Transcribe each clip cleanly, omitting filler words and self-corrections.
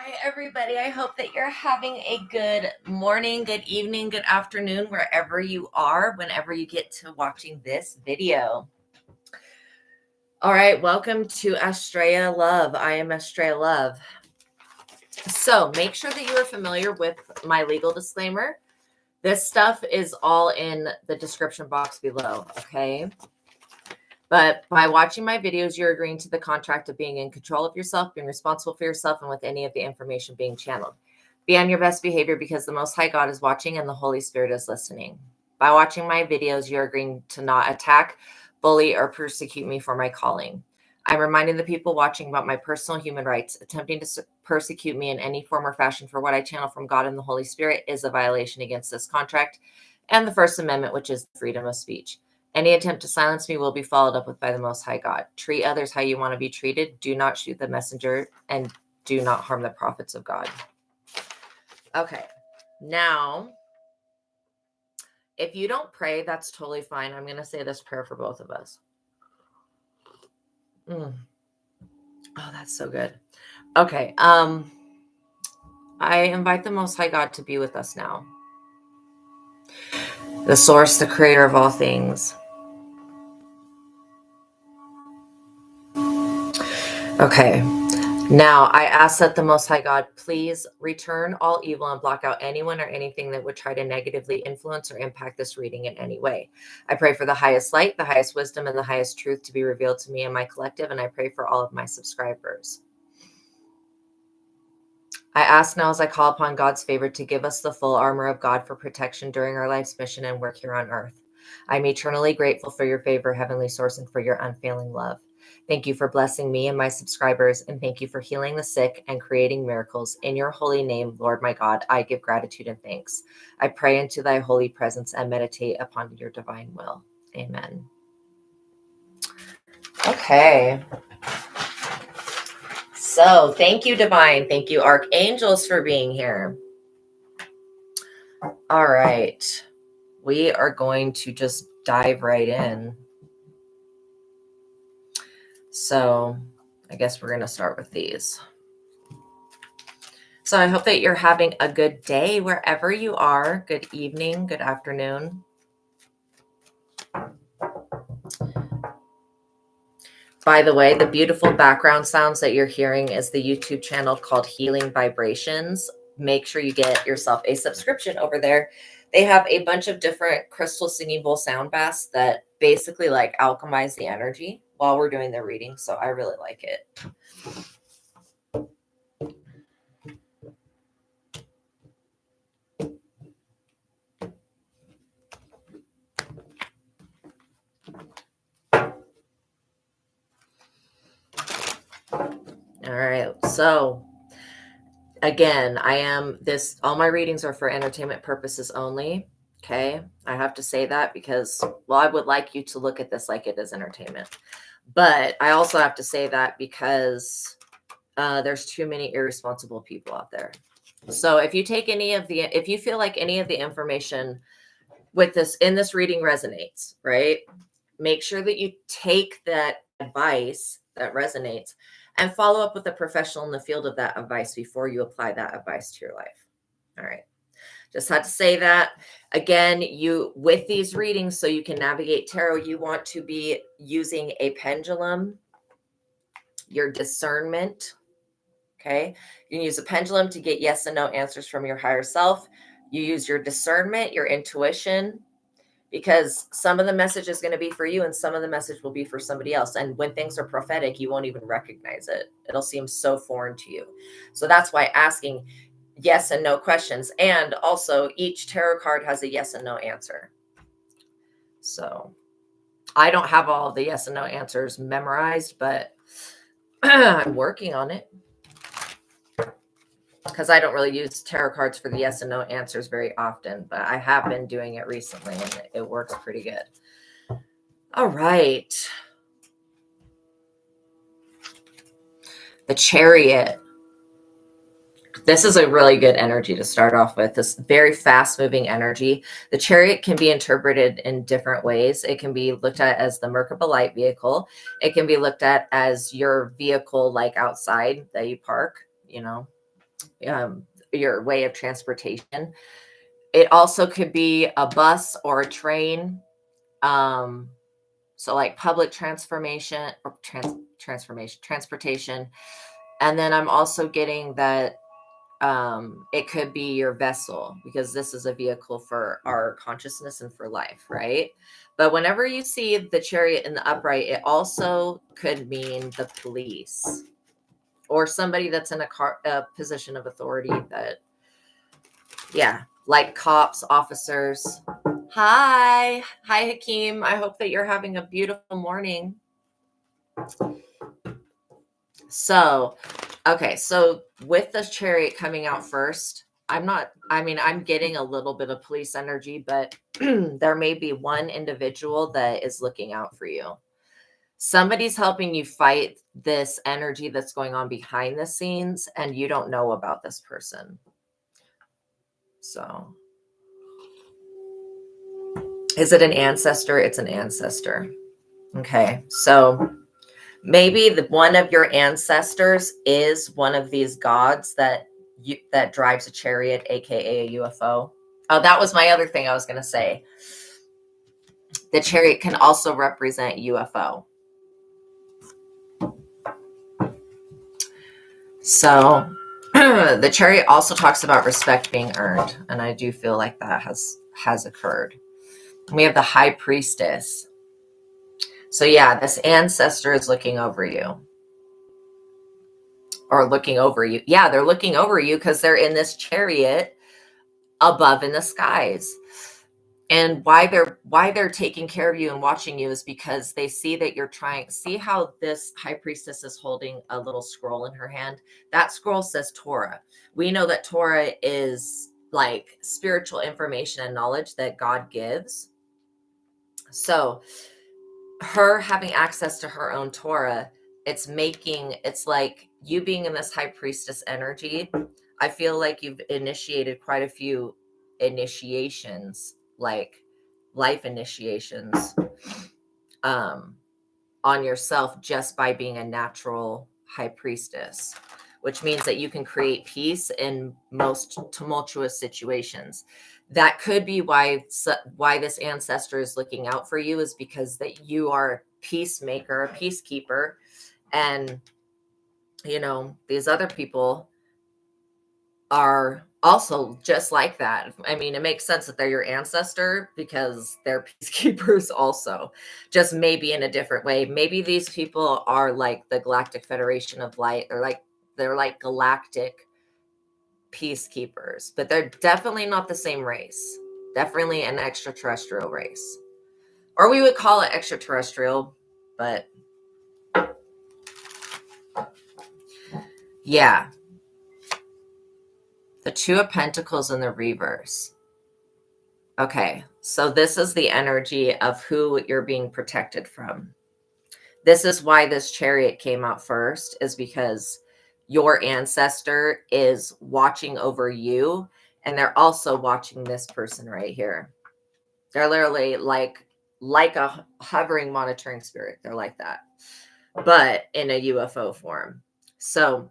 Hi, everybody. I hope that you're having a good morning, good evening, good afternoon, wherever you are, whenever you get to watching this video. All right, welcome to Astraea Love. I am Astraea Love. So make sure that you are familiar with my legal disclaimer. This stuff is all in the description box below, okay? But by watching my videos, you're agreeing to the contract of being in control of yourself, being responsible for yourself, and with any of the information being channeled. Be on your best behavior because the Most High God is watching and the Holy Spirit is listening. By watching my videos, you're agreeing to not attack, bully, or persecute me for my calling. I'm reminding the people watching about my personal human rights. Attempting to persecute me in any form or fashion for what I channel from God and the Holy Spirit is a violation against this contract and the First Amendment, which is freedom of speech. Any attempt to silence me will be followed up with by the Most High God. Treat others how you want to be treated. Do not shoot the messenger and do not harm the prophets of God. Okay, now, if you don't pray, that's totally fine. I'm going to say this prayer for both of us. Oh, that's so good. Okay, I invite the Most High God to be with us now. The source, the creator of all things. Okay, now I ask that the Most High God please return all evil and block out anyone or anything that would try to negatively influence or impact this reading in any way. I pray for the highest light, the highest wisdom, and the highest truth to be revealed to me and my collective, and I pray for all of my subscribers. I ask now as I call upon God's favor to give us the full armor of God for protection during our life's mission and work here on earth. I'm eternally grateful for your favor, Heavenly Source, and for your unfailing love. Thank you for blessing me and my subscribers, and thank you for healing the sick and creating miracles. In your holy name, Lord my God, I give gratitude and thanks. I pray into thy holy presence and meditate upon your divine will. Amen. Okay. So thank you, Divine. Thank you, Archangels, for being here. All right. We are going to just dive right in. So I guess we're going to start with these. So I hope that you're having a good day wherever you are. Good evening, good afternoon. By the way, the beautiful background sounds that you're hearing is the YouTube channel called Healing Vibrations. Make sure you get yourself a subscription over there. They have a bunch of different crystal singing bowl sound baths that basically like alchemize the energy while we're doing the reading. So I really like it. All right. So again, all my readings are for entertainment purposes only. Okay. I have to say that because, well, I would like you to look at this like it is entertainment. But I also have to say that because there's too many irresponsible people out there. So if you feel like any of the information in this reading resonates, right? Make sure that you take that advice that resonates and follow up with a professional in the field of that advice before you apply that advice to your life. All right. Just had to say that. Again, with these readings, so you can navigate tarot, you want to be using a pendulum, your discernment. Okay. You can use a pendulum to get yes and no answers from your higher self. You use your discernment, your intuition, because some of the message is going to be for you and some of the message will be for somebody else. And when things are prophetic, you won't even recognize it. It'll seem so foreign to you. So that's why asking yes and no questions. And also each tarot card has a yes and no answer. So I don't have all the yes and no answers memorized, but I'm working on it. Because I don't really use tarot cards for the yes and no answers very often, but I have been doing it recently and it works pretty good. All right. The Chariot. This is a really good energy to start off with. This very fast moving energy. The Chariot can be interpreted in different ways. It can be looked at as the Merkaba light vehicle. It can be looked at as your vehicle like outside that you park, your way of transportation. It also could be a bus or a train. So like public transportation. And then I'm also getting that it could be your vessel, because this is a vehicle for our consciousness and for life, right? But whenever you see the Chariot in the upright, it also could mean the police or somebody that's in a position of authority that, yeah, like cops, officers. Hi Hakeem, I hope that you're having a beautiful morning. So okay, so with the Chariot coming out first, I'm getting a little bit of police energy, but there may be one individual that is looking out for you. Somebody's helping you fight this energy that's going on behind the scenes, and you don't know about this person. So, is it an ancestor? It's an ancestor. Okay, so maybe one of your ancestors is one of these gods that drives a chariot, aka a UFO. Oh, that was my other thing I was going to say. The chariot can also represent UFO. So the chariot also talks about respect being earned, and I do feel like that has occurred. We have the high priestess. So yeah, this ancestor is looking over you. Or looking over you. Yeah, they're looking over you because they're in this chariot above in the skies. And why they're taking care of you and watching you is because they see that you're trying. See how this high priestess is holding a little scroll in her hand? That scroll says Torah. We know that Torah is like spiritual information and knowledge that God gives. So her having access to her own Torah, it's like you being in this high priestess energy. I feel like you've initiated quite a few initiations, like life initiations, on yourself just by being a natural high priestess, which means that you can create peace in most tumultuous situations. That could be why this ancestor is looking out for you, is because that you are a peacemaker, a peacekeeper, and these other people are also just like that. I mean, it makes sense that they're your ancestor because they're peacekeepers also, just maybe in a different way. Maybe these people are like the Galactic Federation of Light, or they're like galactic peacekeepers, but they're definitely not the same race. Definitely an extraterrestrial race, or we would call it extraterrestrial, but yeah. The Two of Pentacles in the reverse. Okay, so this is the energy of who you're being protected from. This is why this Chariot came out first, is because your ancestor is watching over you, and they're also watching this person right here. They're literally like a hovering monitoring spirit. They're like that, but in a UFO form. So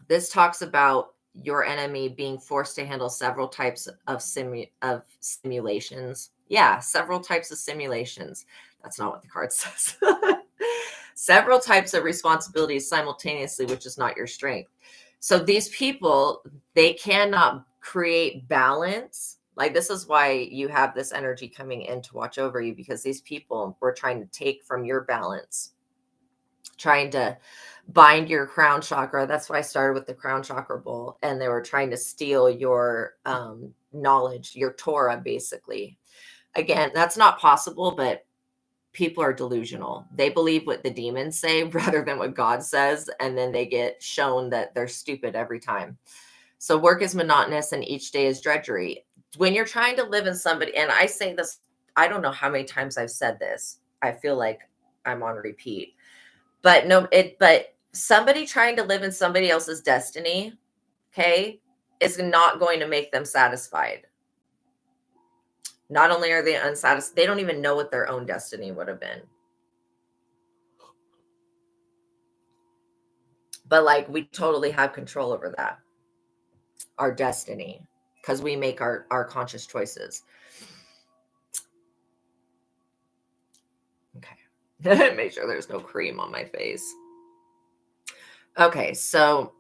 this talks about your enemy being forced to handle several types of simulations. Yeah, several types of simulations. That's not what the card says. Several types of responsibilities simultaneously, which is not your strength. So these people, they cannot create balance. Like, this is why you have this energy coming in to watch over you, because these people were trying to take from your balance, trying to bind your crown chakra. That's why I started with the crown chakra bowl. And they were trying to steal your knowledge, your Torah, basically. Again, that's not possible, but people are delusional. They believe what the demons say rather than what God says. And then they get shown that they're stupid every time. So work is monotonous and each day is drudgery. When you're trying to live in somebody, and I say this, I don't know how many times I've said this. I feel like I'm on repeat. But somebody trying to live in somebody else's destiny, okay, is not going to make them satisfied. Not only are they unsatisfied, they don't even know what their own destiny would have been. But like, we totally have control over that. our destiny, because we make our conscious choices. Okay. Make sure there's no cream on my face. Okay, so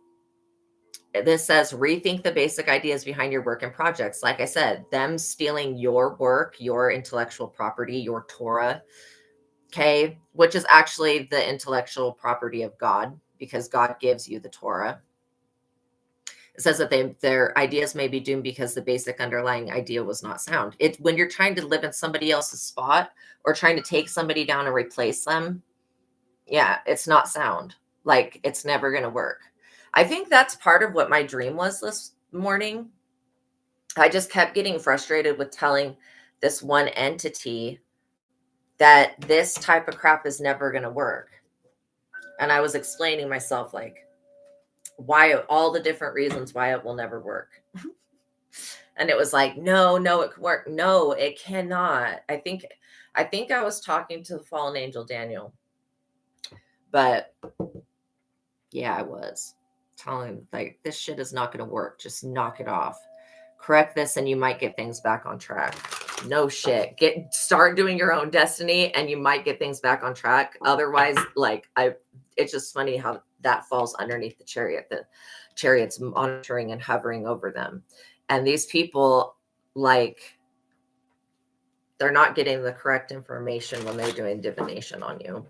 this says rethink the basic ideas behind your work and projects. Like I said, them stealing your work, your intellectual property, your Torah, okay, which is actually the intellectual property of God, because God gives you the Torah. It says that their ideas may be doomed because the basic underlying idea was not sound. It's when you're trying to live in somebody else's spot or trying to take somebody down and replace them. Yeah, it's not sound. Like, it's never going to work. I think that's part of what my dream was this morning. I just kept getting frustrated with telling this one entity that this type of crap is never going to work. And I was explaining myself, like, why, all the different reasons why it will never work. And it was like, no, it can work. No, it cannot. I think I was talking to the fallen angel Daniel, but yeah, I was telling him, like, this shit is not going to work. Just knock it off. Correct this and you might get things back on track. No shit. Start doing your own destiny and you might get things back on track. Otherwise, like, it's just funny how that falls underneath the chariot. The chariot's monitoring and hovering over them. And these people, like, they're not getting the correct information when they're doing divination on you.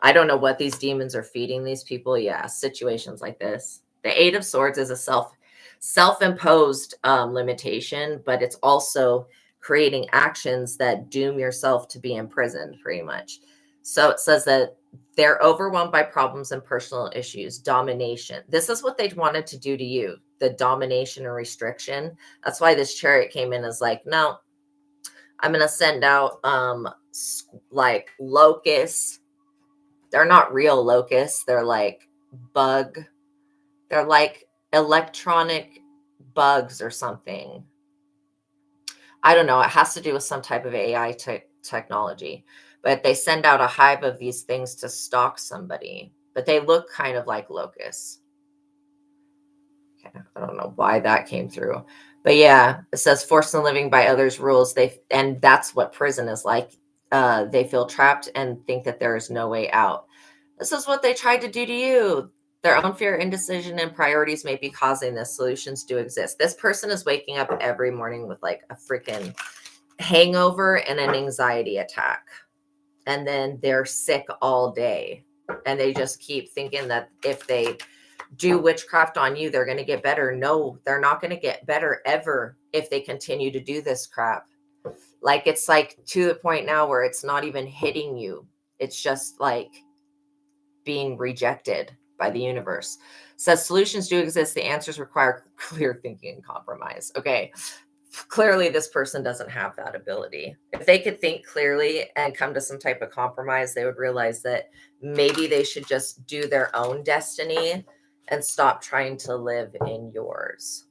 I don't know what these demons are feeding these people. Yeah, situations like this. The Eight of Swords is a self-imposed limitation, but it's also creating actions that doom yourself to be imprisoned, pretty much. So it says that they're overwhelmed by problems and personal issues, domination. This is what they wanted to do to you, the domination and restriction. That's why this chariot came in as like, no, I'm going to send out like locusts. They're not real locusts. They're like they're like electronic bugs or something. I don't know. It has to do with some type of AI technology. But they send out a hive of these things to stalk somebody. But they look kind of like locusts. Okay, I don't know why that came through. But yeah, it says forced and living by others' rules. And that's what prison is like. They feel trapped and think that there is no way out. This is what they tried to do to you. Their own fear, indecision, and priorities may be causing this. Solutions do exist. This person is waking up every morning with like a freaking hangover and an anxiety attack. And then they're sick all day. And they just keep thinking that if they do witchcraft on you, they're going to get better. No, they're not going to get better ever if they continue to do this crap. Like, it's like to the point now where it's not even hitting you. It's just like being rejected by the universe. Says solutions do exist. The answers require clear thinking and compromise. Okay. Clearly this person doesn't have that ability. If they could think clearly and come to some type of compromise, they would realize that maybe they should just do their own destiny and stop trying to live in yours.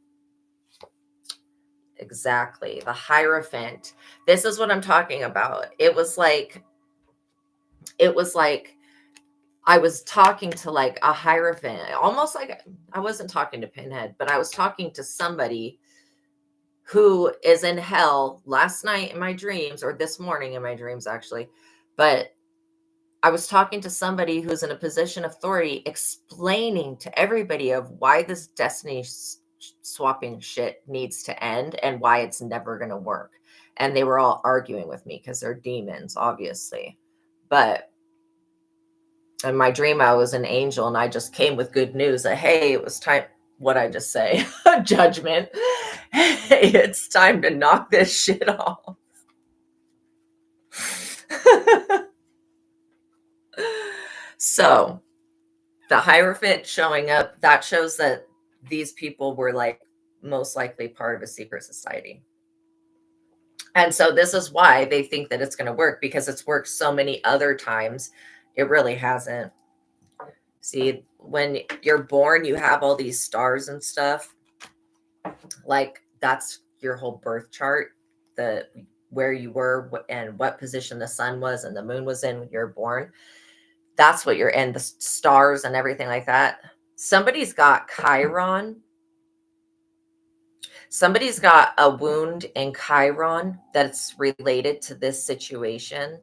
Exactly. The Hierophant. This is what I'm talking about. It was like I was talking to like a Hierophant, almost like I wasn't talking to Pinhead, but I was talking to somebody who is in hell last night in my dreams, or this morning in my dreams, actually. But I was talking to somebody who's in a position of authority, explaining to everybody of why this destiny swapping shit needs to end and why it's never going to work. And they were all arguing with me because they're demons, obviously. But in my dream, I was an angel and I just came with good news that, hey, it was time. What I just say, judgment. Hey, it's time to knock this shit off. So the Hierophant showing up, that shows that these people were like most likely part of a secret society. And so this is why they think that it's going to work, because it's worked so many other times. It really hasn't. See, when you're born, you have all these stars and stuff. Like, that's your whole birth chart, where you were and what position the sun was and the moon was in when you're born. That's what you're in, the stars and everything like that. Somebody's got Chiron. Somebody's got a wound in Chiron that's related to this situation.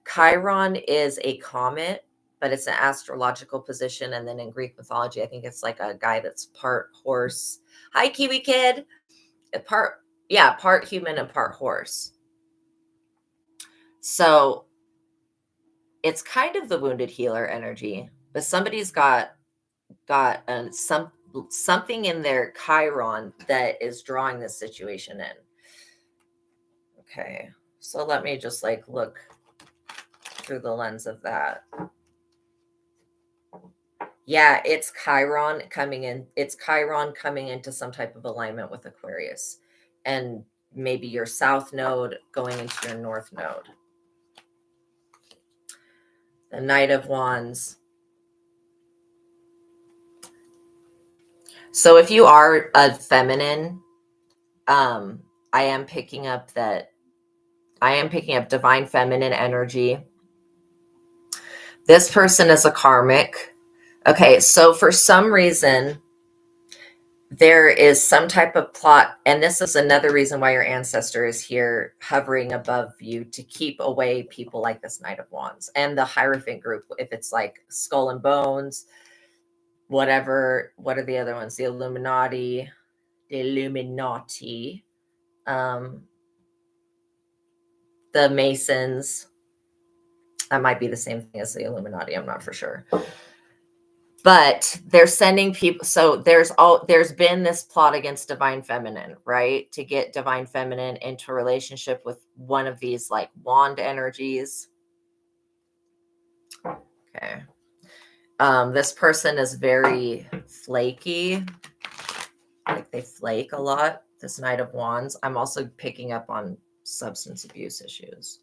Chiron is a comet, but it's an astrological position. And then in Greek mythology, I think it's like a guy that's part horse. Hi, Kiwi Kid. Part human and part horse. So it's kind of the wounded healer energy, but somebody's got something in their Chiron that is drawing this situation in. Okay, so let me just like look through the lens of that. Yeah, it's Chiron coming in. It's Chiron coming into some type of alignment with Aquarius, and maybe your south node going into your north node. The Knight of Wands. So if you are a feminine, I am picking up divine feminine energy. This person is a karmic. Okay, so for some reason, there is some type of plot, and this is another reason why your ancestor is here hovering above you to keep away people like this Knight of Wands and the Hierophant group. If it's like Skull and Bones, whatever, what are the other ones? The Illuminati, the Masons. That might be the same thing as the Illuminati. I'm not for sure. But they're sending people. So there's been this plot against divine feminine, right? To get divine feminine into a relationship with one of these like wand energies. Okay. This person is very flaky. Like they flake a lot. This Knight of Wands. I'm also picking up on substance abuse issues.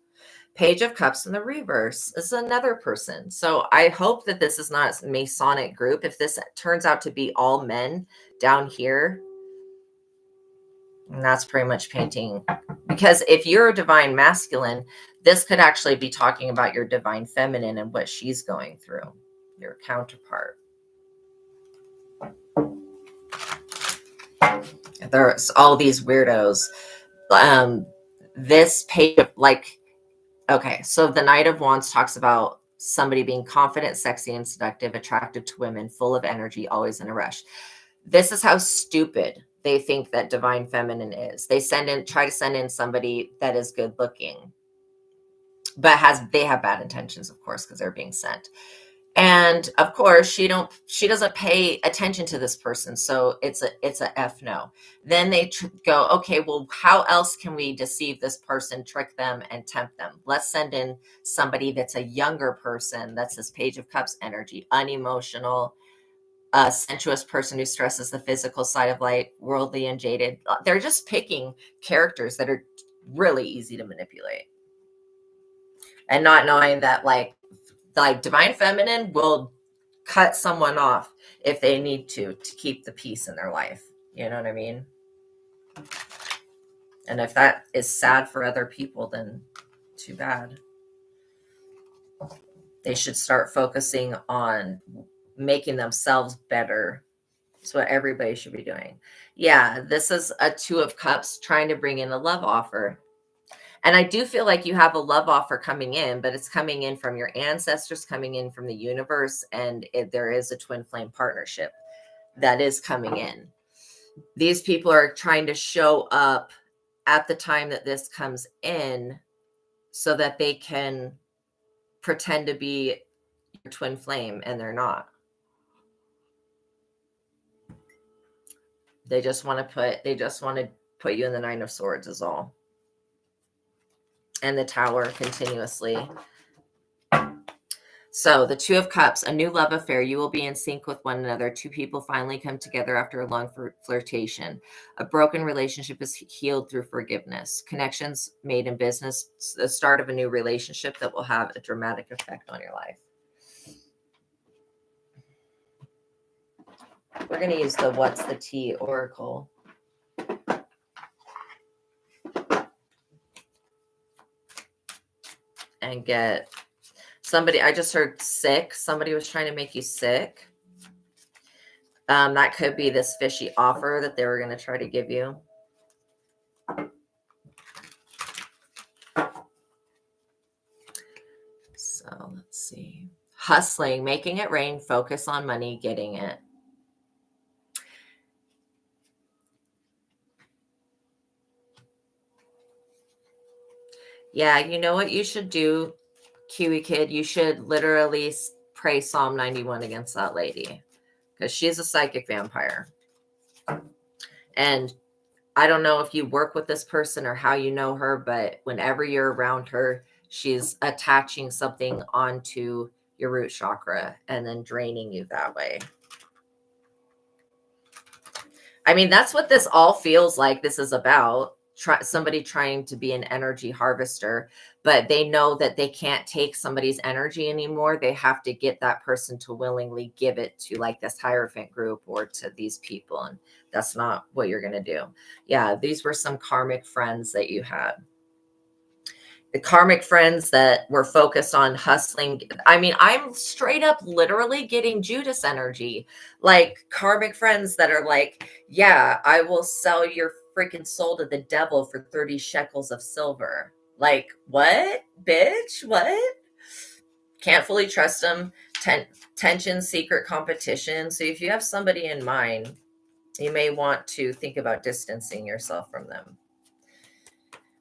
Page of Cups in the reverse is another person. So I hope that this is not a Masonic group. If this turns out to be all men down here, and that's pretty much painting. Because if you're a divine masculine, this could actually be talking about your divine feminine and what she's going through, your counterpart. There's all these weirdos. This page of like, okay, so the Knight of Wands talks about somebody being confident, sexy, and seductive, attractive to women, full of energy, always in a rush. This is how stupid they think that divine feminine is. They try to send in somebody that is good looking, but they have bad intentions, of course, because they're being sent. And of course, she doesn't pay attention to this person. So it's a F no. Then they go, okay, well, how else can we deceive this person, trick them, and tempt them? Let's send in somebody that's a younger person. That's this Page of Cups energy, unemotional, sensuous person who stresses the physical side of life, worldly and jaded. They're just picking characters that are really easy to manipulate. And not knowing that like divine feminine will cut someone off if they need to keep the peace in their life. You know what I mean? And if that is sad for other people, then too bad. They should start focusing on making themselves better. That's what everybody should be doing. Yeah, this is a Two of Cups trying to bring in a love offer. And I do feel like you have a love offer coming in, but it's coming in from your ancestors, coming in from the universe, and there is a twin flame partnership that is coming in. These people are trying to show up at the time that this comes in so that they can pretend to be your twin flame, and they're not. They just want to put you in the Nine of Swords is all. And the Tower continuously. So the Two of Cups, a new love affair. You will be in sync with one another. Two people finally come together after a long flirtation. A broken relationship is healed through forgiveness. Connections made in business. The start of a new relationship that will have a dramatic effect on your life. We're going to use the What's the Tea Oracle. And get somebody. I just heard sick. Somebody was trying to make you sick. That could be this fishy offer that they were going to try to give you. So let's see. Hustling, making it rain, focus on money, getting it. Yeah, you know what you should do, Kiwi Kid? You should literally pray Psalm 91 against that lady, because she's a psychic vampire. And I don't know if you work with this person or how you know her, but whenever you're around her, she's attaching something onto your root chakra and then draining you that way. I mean, that's what this all feels like this is about. Somebody trying to be an energy harvester, but they know that they can't take somebody's energy anymore. They have to get that person to willingly give it to like this Hierophant group or to these people. And that's not what you're going to do. Yeah, these were some karmic friends that you had. The karmic friends that were focused on hustling. I mean, I'm straight up literally getting Judas energy, like karmic friends that are like, yeah, I will sell your freaking soul to the devil for 30 shekels of silver. Like, what, bitch? What? Can't fully trust them. Tension, secret competition. So if you have somebody in mind, you may want to think about distancing yourself from them.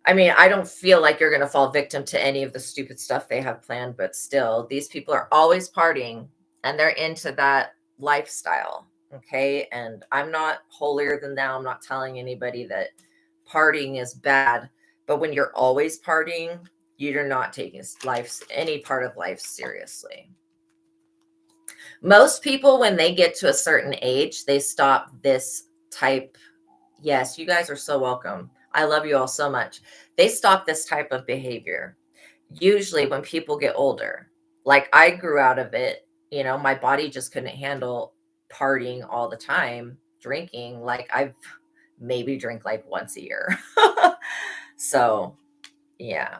I mean, I don't feel like you're going to fall victim to any of the stupid stuff they have planned, but still, these people are always partying and they're into that lifestyle. Okay. And I'm not holier than thou. I'm not telling anybody that partying is bad, but when you're always partying, you're not taking any part of life seriously. Most people, when they get to a certain age, they stop this type. Yes, you guys are so welcome. I love you all so much. They stop this type of behavior. Usually when people get older, like I grew out of it, my body just couldn't handle partying all the time, drinking. Like I've maybe drink like once a year. So, yeah.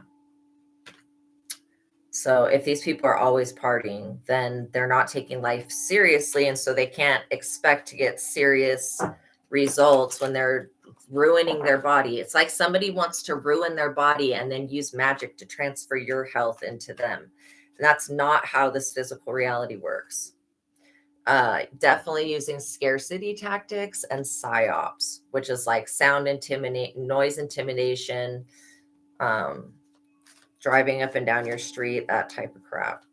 So if these people are always partying, then they're not taking life seriously. And so they can't expect to get serious results when they're ruining their body. It's like somebody wants to ruin their body and then use magic to transfer your health into them. And that's not how this physical reality works. Definitely using scarcity tactics and psyops, which is like noise intimidation, driving up and down your street, that type of crap.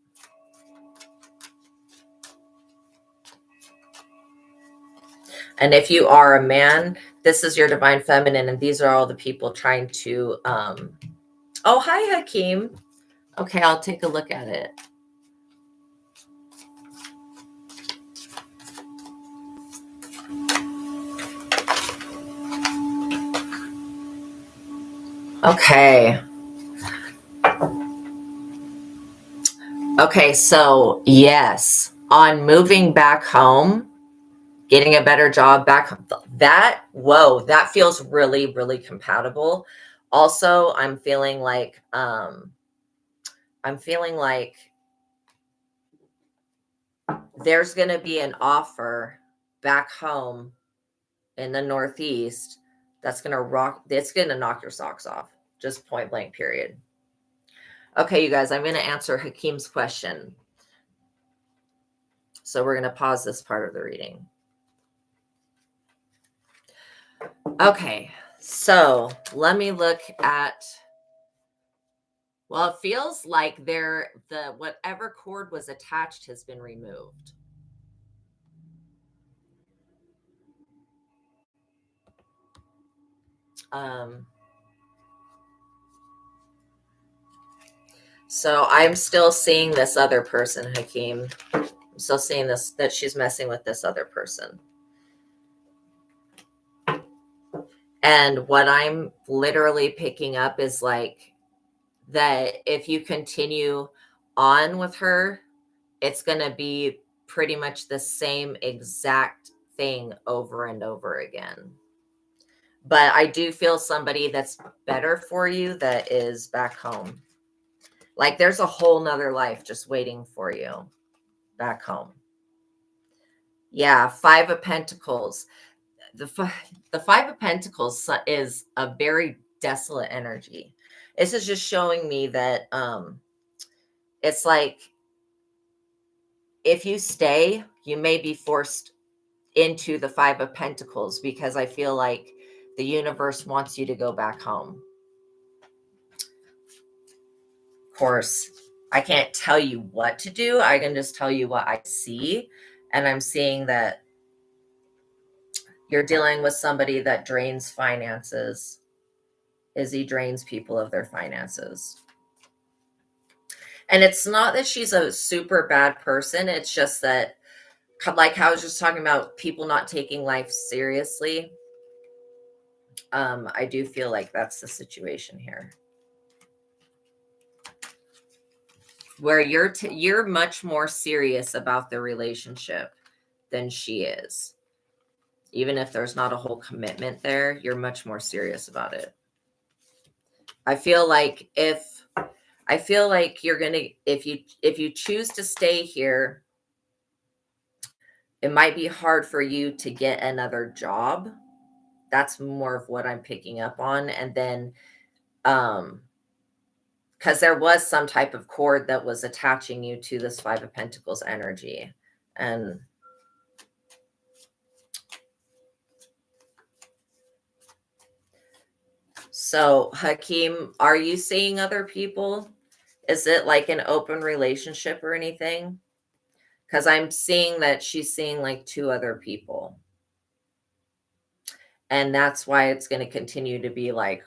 And if you are a man, this is your divine feminine, and these are all the people trying to oh, hi Hakeem. Okay, I'll take a look at it. Okay. Okay, so yes, on moving back home, getting a better job back, that feels really, really compatible. Also, I'm feeling like there's going to be an offer back home in the Northeast that's going to knock your socks off. Just point blank, period. Okay, you guys, I'm going to answer Hakeem's question. So we're going to pause this part of the reading. Okay, so let me look at, well, it feels like whatever cord was attached has been removed. So I'm still seeing this other person, Hakeem. I'm still seeing that she's messing with this other person. And what I'm literally picking up is like that if you continue on with her, it's going to be pretty much the same exact thing over and over again. But I do feel somebody that's better for you that is back home. Like there's a whole nother life just waiting for you back home. Yeah, Five of Pentacles. The Five of Pentacles is a very desolate energy. This is just showing me that it's like if you stay, you may be forced into the Five of Pentacles, because I feel like the universe wants you to go back home. Of course, I can't tell you what to do. I can just tell you what I see. And I'm seeing that you're dealing with somebody that drains finances. Izzy drains people of their finances. And it's not that she's a super bad person. It's just that, like how I was just talking about people not taking life seriously. I do feel like that's the situation here, where you're much more serious about the relationship than she is. Even if there's not a whole commitment there, you're much more serious about it. I feel like you're gonna, if you choose to stay here, it might be hard for you to get another job. That's more of what I'm picking up on. And then because there was some type of cord that was attaching you to this Five of Pentacles energy. And so, Hakeem, are you seeing other people? Is it like an open relationship or anything? Because I'm seeing that she's seeing like two other people. And that's why it's going to continue to be like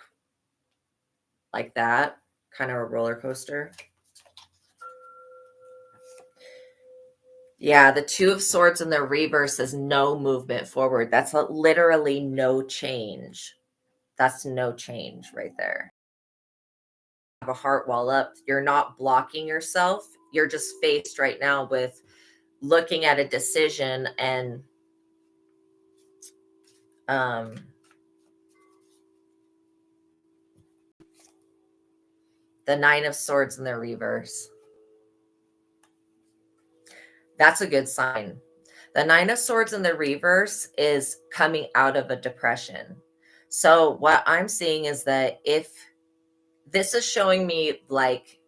that, kind of a roller coaster. Yeah, the Two of Swords in the reverse is no movement forward. That's literally no change. That's no change right there. Have a heart wall up. You're not blocking yourself. You're just faced right now with looking at a decision and the Nine of Swords in the reverse. That's a good sign. The Nine of Swords in the reverse is coming out of a depression. So what I'm seeing is that if this is showing me like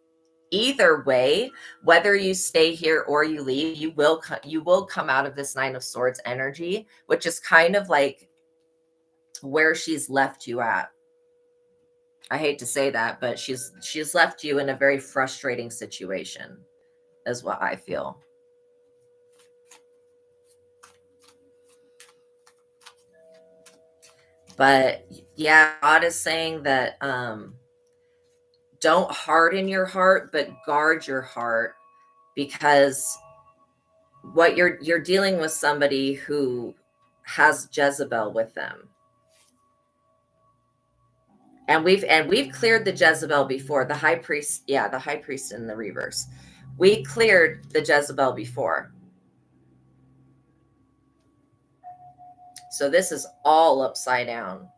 either way, whether you stay here or you leave, you will come out of this Nine of Swords energy, which is kind of like where she's left you at. I hate to say that, but she's left you in a very frustrating situation, is what I feel. But yeah, God is saying that don't harden your heart, but guard your heart, because what you're dealing with somebody who has Jezebel with them. And we've cleared the Jezebel before. The high priest, yeah, the high priest in the reverse. We cleared the Jezebel before. So this is all upside down.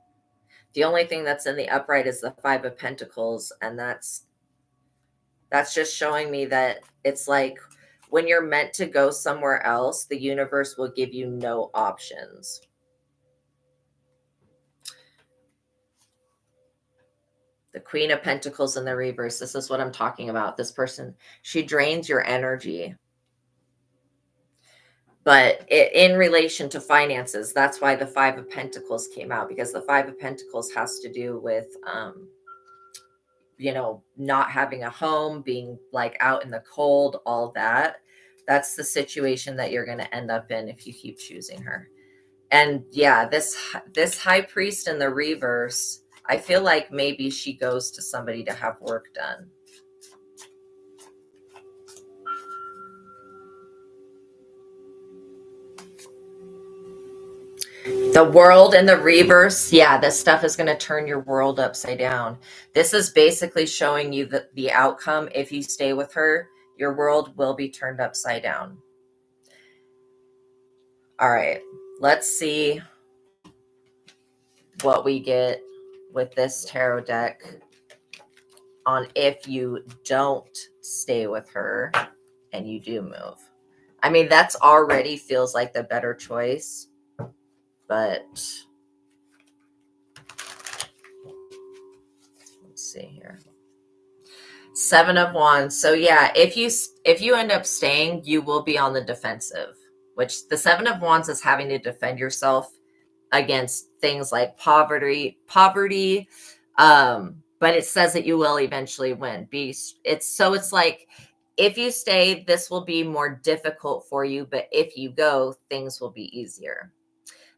The only thing that's in the upright is the Five of Pentacles, and that's just showing me that it's like when you're meant to go somewhere else, the universe will give you no options. The Queen of Pentacles in the reverse. This is what I'm talking about. This person, she drains your energy. But in relation to finances, that's why the Five of Pentacles came out, because the Five of Pentacles has to do with, not having a home, being like out in the cold, all that. That's the situation that you're going to end up in if you keep choosing her. And yeah, this high priest in the reverse, I feel like maybe she goes to somebody to have work done. The World in the reverse, yeah, this stuff is going to turn your world upside down. This is basically showing you that the outcome, if you stay with her, your world will be turned upside down. All right, let's see what we get with this tarot deck on if you don't stay with her and you do move. I mean, that's already feels like the better choice, but let's see here. 7 of Wands. So yeah, if you end up staying, you will be on the defensive, which the 7 of Wands is having to defend yourself against things like poverty. But it says that you will eventually win. It's like if you stay, this will be more difficult for you, but if you go, things will be easier.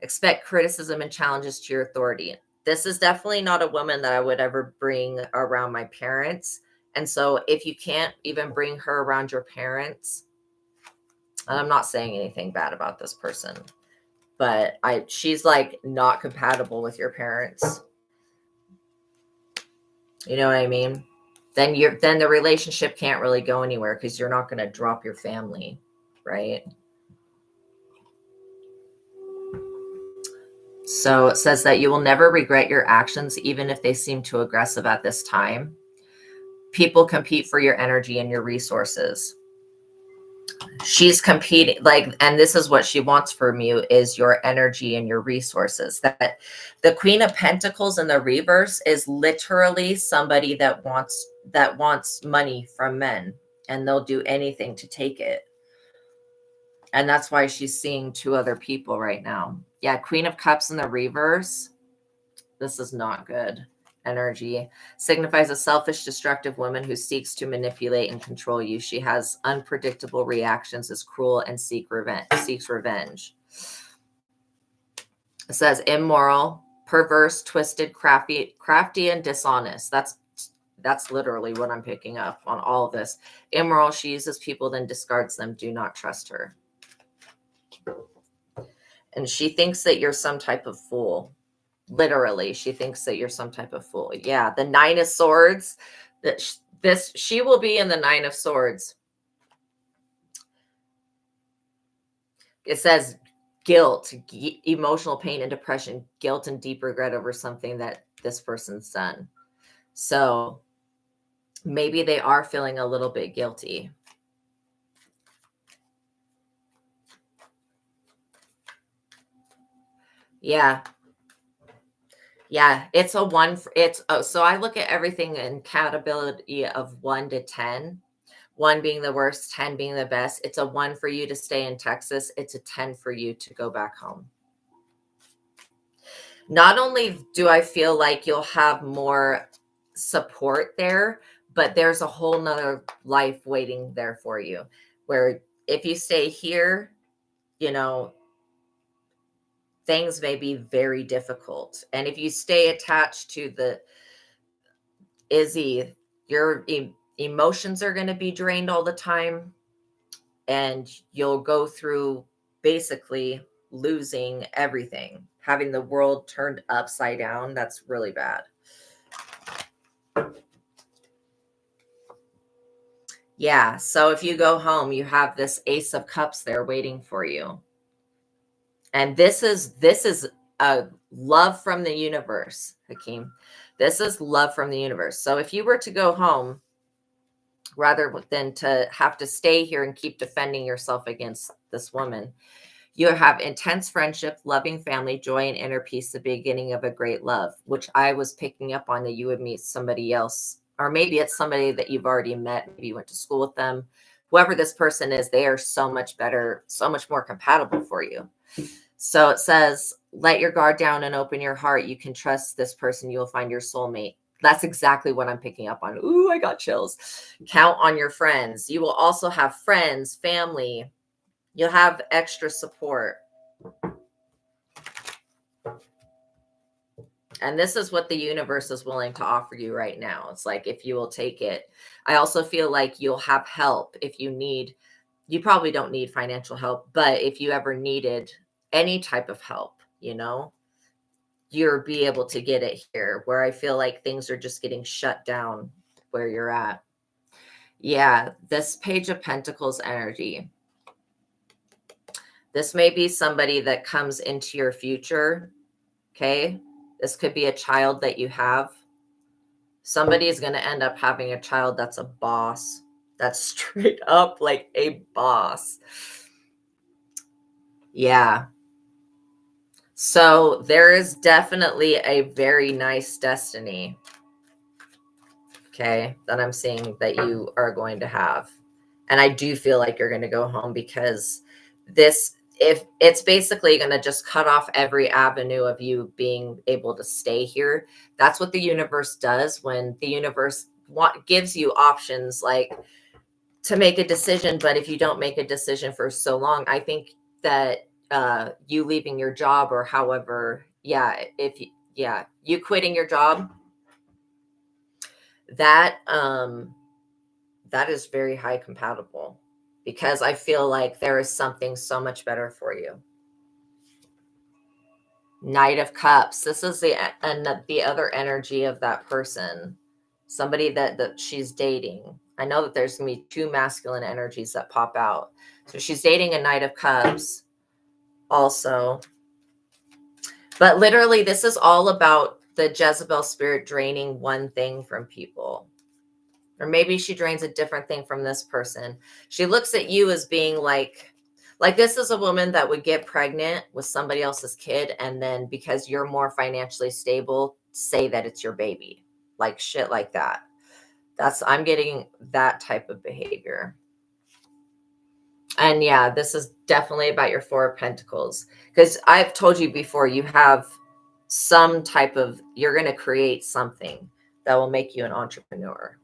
Expect criticism and challenges to your authority. This is definitely not a woman that I would ever bring around my parents. And so if you can't even bring her around your parents, and I'm not saying anything bad about this person, but she's like not compatible with your parents. You know what I mean? Then the relationship can't really go anywhere because you're not going to drop your family, right? So it says that you will never regret your actions, even if they seem too aggressive at this time. People compete for your energy and your resources. She's competing, like, and this is what she wants from you is your energy and your resources. That the Queen of Pentacles in the reverse is literally somebody that wants money from men, and they'll do anything to take it. And that's why she's seeing 2 other people right now. Yeah, Queen of Cups in the reverse. This is not good. Energy signifies a selfish, destructive woman who seeks to manipulate and control you. She has unpredictable reactions, is cruel, and seeks revenge. It says immoral, perverse, twisted, crafty, and dishonest. That's literally what I'm picking up on all of this. Immoral, she uses people, then discards them. Do not trust her. And she thinks that you're some type of fool. Literally, she thinks that you're some type of fool. Yeah, the 9 of Swords. She will be in the 9 of Swords. It says guilt, emotional pain and depression, guilt and deep regret over something that this person's done. So maybe they are feeling a little bit guilty. Yeah. Yeah, it's a 1. So I look at everything in compatibility of 1 to 10. 1 being the worst, 10 being the best. It's a 1 for you to stay in Texas. It's a 10 for you to go back home. Not only do I feel like you'll have more support there, but there's a whole nother life waiting there for you. Where if you stay here, things may be very difficult. And if you stay attached to the Izzy, your emotions are going to be drained all the time, and you'll go through basically losing everything, having the world turned upside down. That's really bad. Yeah, so if you go home, you have this Ace of Cups there waiting for you. And this is a love from the universe, Hakeem. This is love from the universe. So if you were to go home, rather than to have to stay here and keep defending yourself against this woman, you have intense friendship, loving family, joy, and inner peace, the beginning of a great love, which I was picking up on, that you would meet somebody else, or maybe it's somebody that you've already met. Maybe you went to school with them. Whoever this person is, they are so much better, so much more compatible for you. So it says, let your guard down and open your heart. You can trust this person. You will find your soulmate. That's exactly what I'm picking up on. Ooh, I got chills. Count on your friends. You will also have friends, family. You'll have extra support. And this is what the universe is willing to offer you right now. It's like, if you will take it. I also feel like you'll have help if you need. You probably don't need financial help, but if you ever needed any type of help, you'll be able to get it here, where I feel like things are just getting shut down where you're at. Yeah, this Page of Pentacles energy. This may be somebody that comes into your future, okay? This could be a child that you have. Somebody is going to end up having a child that's a boss. That's straight up like a boss. Yeah. So there is definitely a very nice destiny, okay, that I'm seeing that you are going to have. And I do feel like you're going to go home because this, if it's basically going to just cut off every avenue of you being able to stay here. That's what the universe does when the universe gives you options, like to make a decision. But if you don't make a decision for so long, I think that you leaving your job, or however, yeah, if you, yeah, you quitting your job, that that is very high compatible, because I feel like there is something so much better for you. Knight of Cups. This is the other energy of that person, somebody that she's dating. I know that there's gonna be two masculine energies that pop out. So she's dating a Knight of Cups also. But literally, this is all about the Jezebel spirit draining one thing from people. Or maybe she drains a different thing from this person. She looks at you as being like this is a woman that would get pregnant with somebody else's kid, and then because you're more financially stable, say that it's your baby. Like shit like that. I'm getting that type of behavior. And yeah, this is definitely about your Four of Pentacles, because I've told you before, you have some type of, you're going to create something that will make you an entrepreneur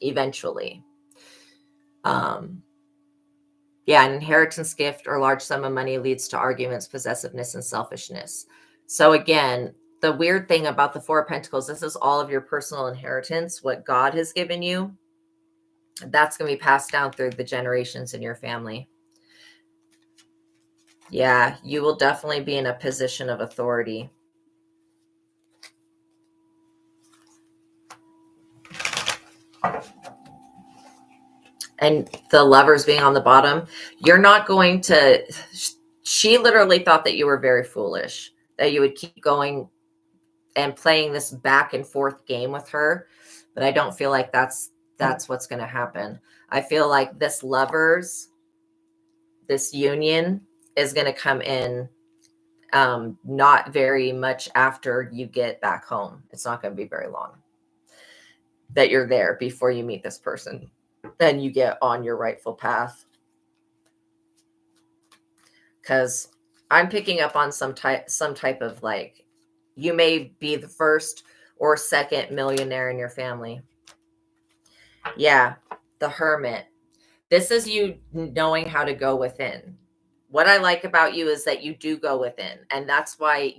eventually. Yeah, an inheritance, gift, or large sum of money leads to arguments, possessiveness, and selfishness. So again, the weird thing about the Four of Pentacles, this is all of your personal inheritance, what God has given you. That's going to be passed down through the generations in your family. Yeah, you will definitely be in a position of authority. And the Lovers being on the bottom, you're not going to, she literally thought that you were very foolish, that you would keep going and playing this back and forth game with her. But I don't feel like that's what's going to happen. I feel like this Lovers, this union is going to come in not very much after you get back home. It's not going to be very long that you're there before you meet this person and you get on your rightful path. Because I'm picking up on some type of, like, you may be the first or second millionaire in your family. Yeah, the Hermit. This is you knowing how to go within. What I like about you is that you do go within. And that's why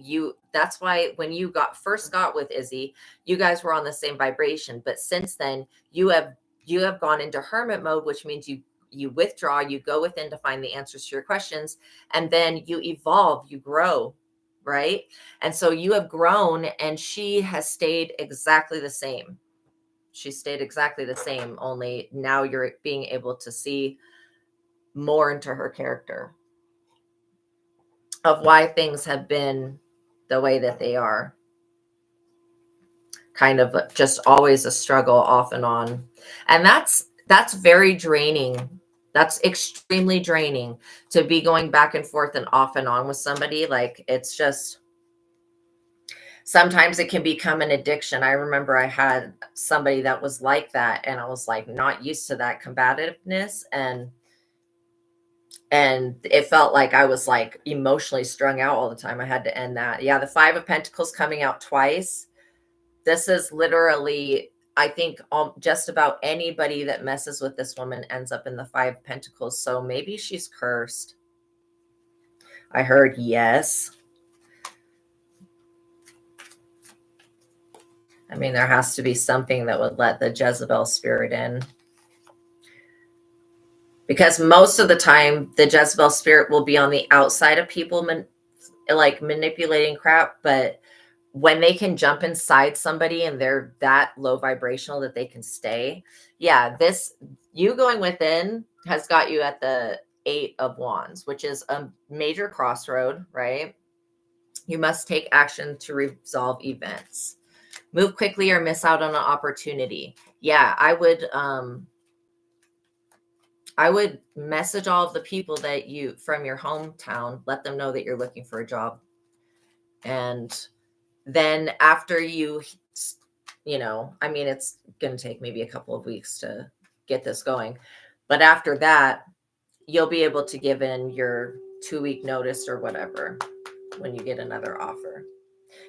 when you first got with Izzy, you guys were on the same vibration. But since then, you have gone into hermit mode, which means you withdraw, you go within to find the answers to your questions, and then you evolve, you grow, right? And so you have grown, and she has stayed exactly the same. She stayed exactly the same, only now you're being able to see more into her character, of why things have been the way that they are. Kind of just always a struggle off and on. And that's very draining. That's extremely draining to be going back and forth and off and on with somebody. Like, it's just, sometimes it can become an addiction. I remember I had somebody that was like that, and I was like not used to that combativeness, and it felt like I was like emotionally strung out all the time. I had to end that. Yeah, the Five of Pentacles coming out twice. This is literally, I think, just about anybody that messes with this woman ends up in the Five of Pentacles. So maybe she's cursed. I heard yes. I mean, there has to be something that would let the Jezebel spirit in. Because most of the time, the Jezebel spirit will be on the outside of people, like manipulating crap. But when they can jump inside somebody and they're that low vibrational that they can stay. Yeah, you going within has got you at the Eight of Wands, which is a major crossroad, right? You must take action to resolve events. Move quickly or miss out on an opportunity. Yeah, I I would message all of the people that you from your hometown, let them know that you're looking for a job. And then after you know, I mean, it's going to take maybe a couple of weeks to get this going. But after that, you'll be able to give in your 2-week notice or whatever when you get another offer.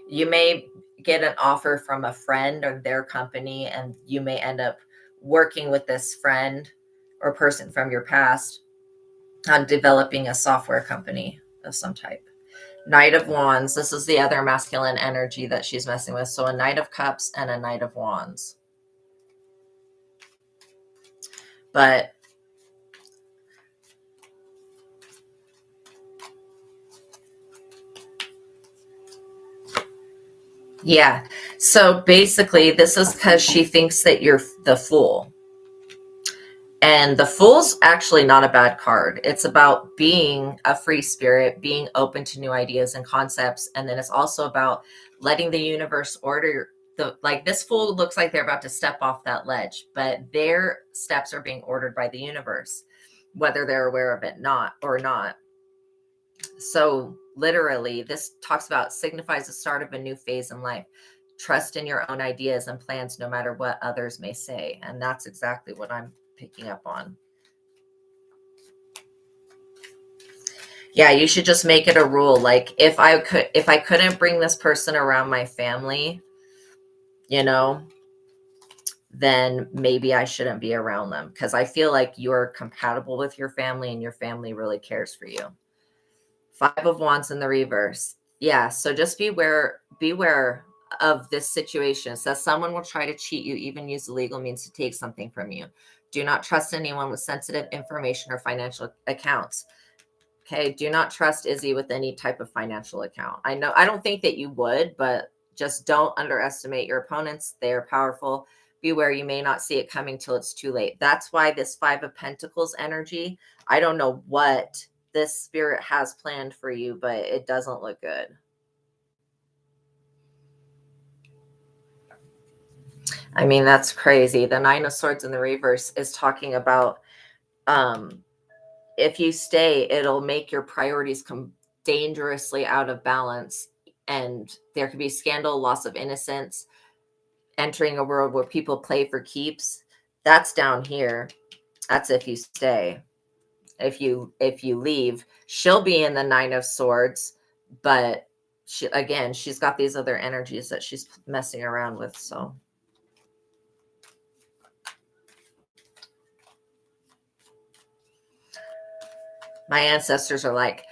You may get an offer from a friend or their company, and you may end up working with this friend or person from your past on developing a software company of some type. Knight of Wands. This is the other masculine energy that she's messing with. So a Knight of Cups and a Knight of Wands. But yeah. So basically, this is because she thinks that you're the Fool. And the Fool's actually not a bad card. It's about being a free spirit, being open to new ideas and concepts. And then it's also about letting the universe order like this Fool looks like they're about to step off that ledge, but their steps are being ordered by the universe, whether they're aware of it or not. So literally, this talks about signifies the start of a new phase in life. Trust in your own ideas and plans, no matter what others may say. And that's exactly what I'm picking up on. Yeah, you should just make it a rule. Like if I couldn't bring this person around my family, you know, then maybe I shouldn't be around them, because I feel like you're compatible with your family and your family really cares for you. 5 of Wands in the reverse. Yeah, so just beware of this situation. It says someone will try to cheat you, even use the legal means to take something from you. Do not trust anyone with sensitive information or financial accounts. Okay, do not trust Izzy with any type of financial account. I don't think that you would, but just don't underestimate your opponents. They are powerful. Beware, you may not see it coming till it's too late. That's why this 5 of Pentacles energy, I don't know what this spirit has planned for you, but it doesn't look good. I mean, that's crazy. The 9 of Swords in the reverse is talking about if you stay, it'll make your priorities come dangerously out of balance, and there could be scandal, loss of innocence, entering a world where people play for keeps. That's down here. That's if you stay. If you leave, she'll be in the 9 of Swords, but she's got these other energies that she's messing around with. So my ancestors are like,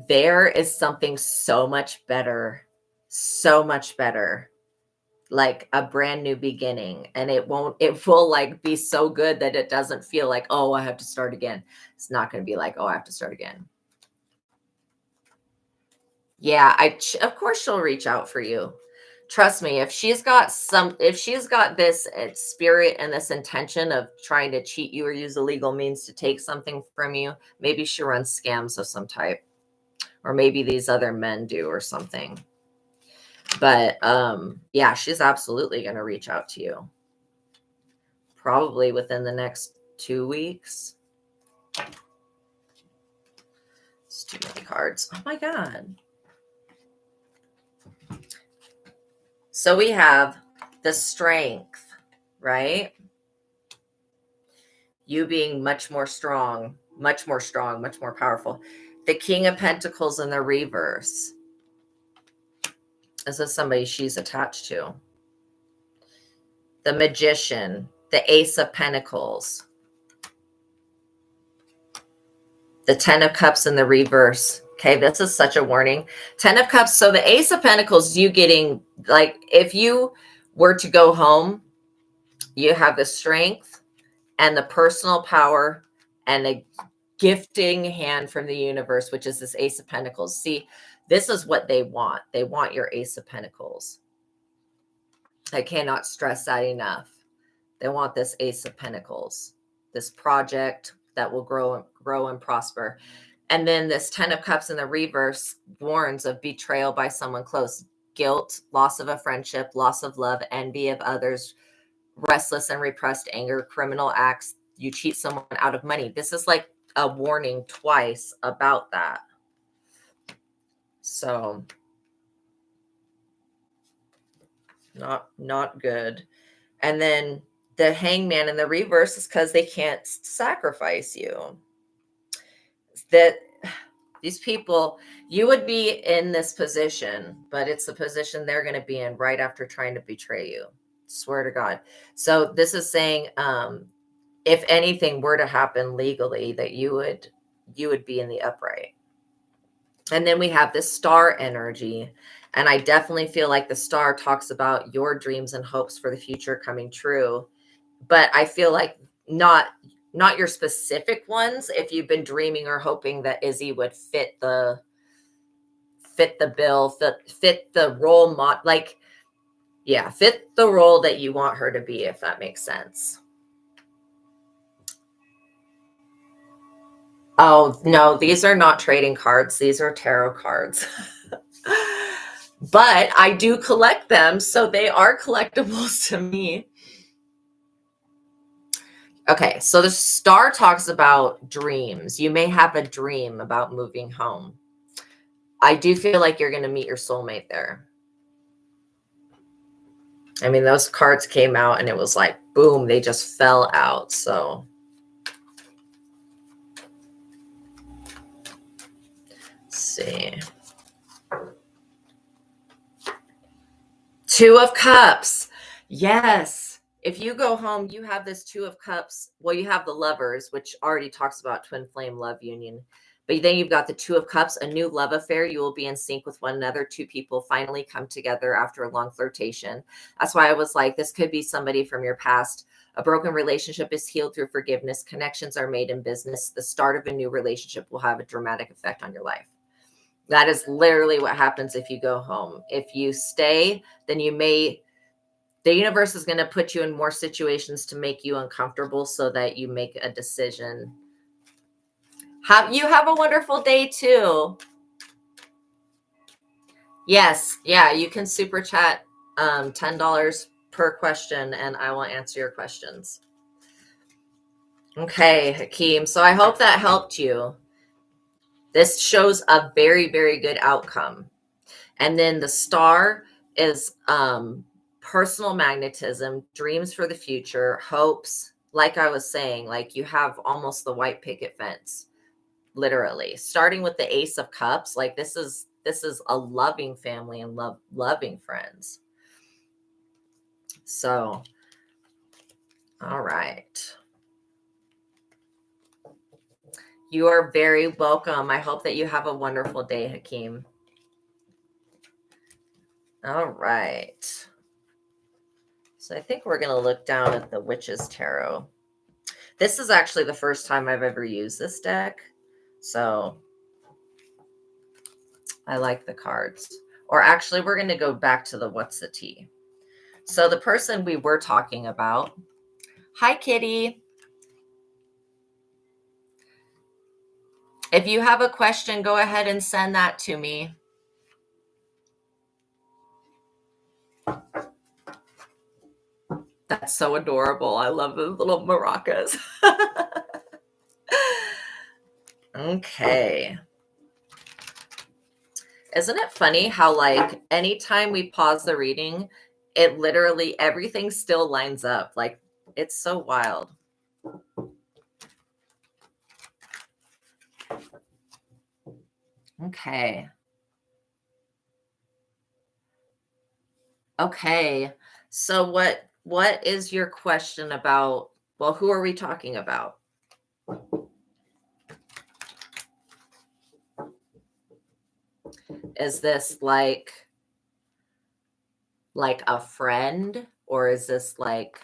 there is something so much better, like a brand new beginning, and it will like be so good that it doesn't feel like, oh, I have to start again. It's not going to be like, oh, I have to start again. Yeah, of course she'll reach out for you. Trust me, if she's got this spirit and this intention of trying to cheat you or use illegal means to take something from you, maybe she runs scams of some type, or maybe these other men do or something. But yeah, she's absolutely going to reach out to you, probably within the next 2 weeks. It's too many cards. Oh my God. So we have the Strength, right? You being much more strong, much more powerful. The King of Pentacles in the reverse. This is somebody she's attached to. The Magician, the Ace of Pentacles. The 10 of Cups in the reverse. Okay, this is such a warning. 10 of Cups. So the Ace of Pentacles, you getting, like, if you were to go home, you have the Strength and the personal power and a gifting hand from the universe, which is this Ace of Pentacles. See, this is what they want. They want your Ace of Pentacles. I cannot stress that enough. They want this Ace of Pentacles, this project that will grow and prosper. And then this 10 of Cups in the reverse warns of betrayal by someone close, guilt, loss of a friendship, loss of love, envy of others, restless and repressed anger, criminal acts. you cheat someone out of money. This is like a warning twice about that. So not good. And then the hangman in the reverse is because they can't sacrifice you. That these people, you would be in this position, but it's the position they're going to be in right after trying to betray you. Swear to God. So this is saying, if anything were to happen legally, that you would be in the upright. And then we have this star energy. And I definitely feel like the star talks about your dreams and hopes for the future coming true. But I feel like not your specific ones. If you've been dreaming or hoping that Izzy would fit the bill, fit the role like, yeah, fit the role that you want her to be, if that makes sense. Oh, no, these are not trading cards. These are tarot cards. But I do collect them, so they are collectibles to me. Okay, so the star talks about dreams. You may have a dream about moving home. I do feel like you're going to meet your soulmate there. I mean, those cards came out and it was like, boom, they just fell out. So let's see. Two of Cups. Yes. If you go home, you have this Two of Cups. Well, you have the Lovers, which already talks about twin flame love union. But then you've got the Two of Cups, a new love affair. You will be in sync with one another. Two people finally come together after a long flirtation. That's why I was like, this could be somebody from your past. A broken relationship is healed through forgiveness. Connections are made in business. The start of a new relationship will have a dramatic effect on your life. That is literally what happens if you go home. If you stay, then the universe is going to put you in more situations to make you uncomfortable so that you make a decision. You have a wonderful day too. Yes. Yeah. You can super chat $10 per question and I will answer your questions. Okay, Hakeem. So I hope that helped you. This shows a very, very good outcome. And then the star is personal magnetism, dreams for the future, hopes. Like I was saying, like you have almost the white picket fence, literally. Starting with the Ace of Cups, like this is a loving family and loving friends. So, all right. You are very welcome. I hope that you have a wonderful day, Hakeem. All right. So I think we're going to look down at the Witch's Tarot. This is actually the first time I've ever used this deck. So I like the cards. Or actually, we're going to go back to the What's the Tea. So the person we were talking about. Hi, Kitty. If you have a question, go ahead and send that to me. That's so adorable. I love the little maracas. Okay. Isn't it funny how, like, anytime we pause the reading, it literally, everything still lines up. Like, it's so wild. Okay. Okay. So what is your question about? Well, who are we talking about? Is this like a friend, or is this like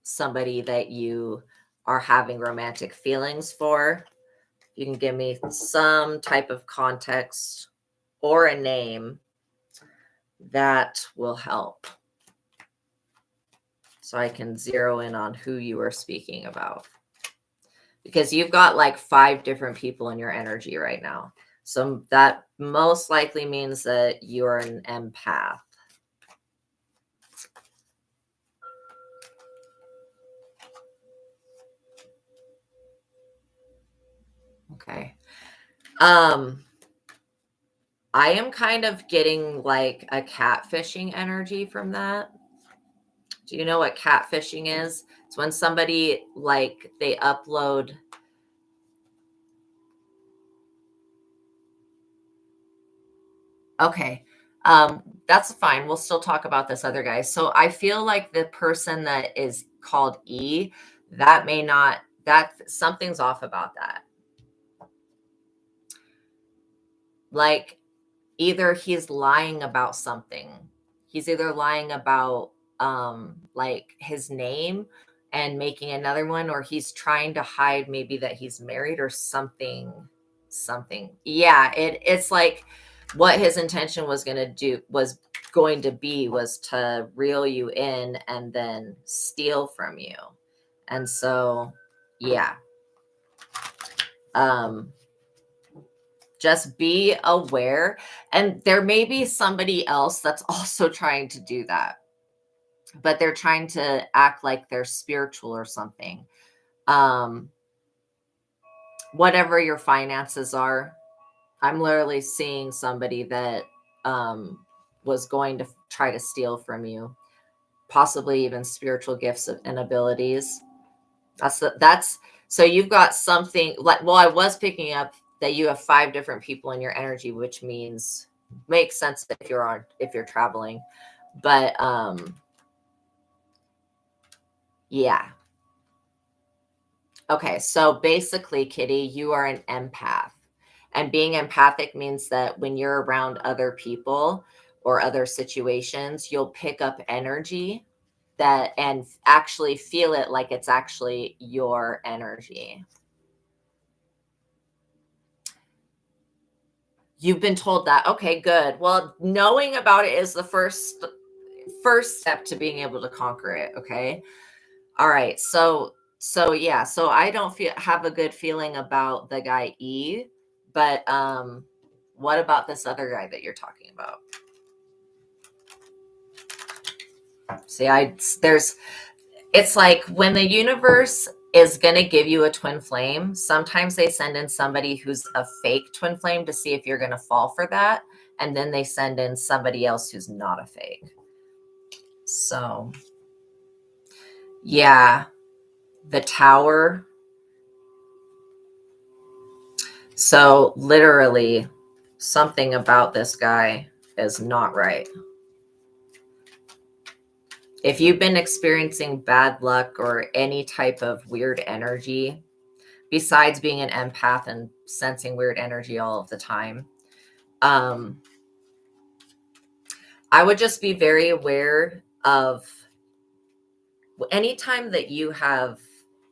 somebody that you are having romantic feelings for? You can give me some type of context or a name that will help, so I can zero in on who you are speaking about, because you've got like 5 different people in your energy right now. So that most likely means that you're an empath. Okay. I am kind of getting like a catfishing energy from that. Do you know what catfishing is? It's when somebody like they upload. Okay. That's fine. We'll still talk about this other guy. So I feel like the person that is called E, that may not, that something's off about that. Like either he's lying about something. He's either lying about like his name and making another one, or he's trying to hide maybe that he's married or something. Yeah, it's like what his intention was going to be was to reel you in and then steal from you. And so yeah. Um just be aware. And there may be somebody else that's also trying to do that, but they're trying to act like they're spiritual or something. Um, Whatever your finances are, I'm literally seeing somebody that was going to try to steal from you, possibly even spiritual gifts and abilities. That's so you've got something like, well, I was picking up that you have 5 different people in your energy, which means makes sense if you're traveling. But yeah. Okay, so basically, Kitty, you are an empath. And being empathic means that when you're around other people or other situations, you'll pick up energy that and actually feel it like it's actually your energy. You've been told that. Okay, good. Well, knowing about it is the first step to being able to conquer it, okay? All right. So yeah, so I don't have a good feeling about the guy E, but what about this other guy that you're talking about? See, it's like when the universe is going to give you a twin flame, sometimes they send in somebody who's a fake twin flame to see if you're going to fall for that. And then they send in somebody else who's not a fake. So, yeah, the tower. So, literally, something about this guy is not right. If you've been experiencing bad luck or any type of weird energy, besides being an empath and sensing weird energy all of the time, I would just be very aware of anytime that you have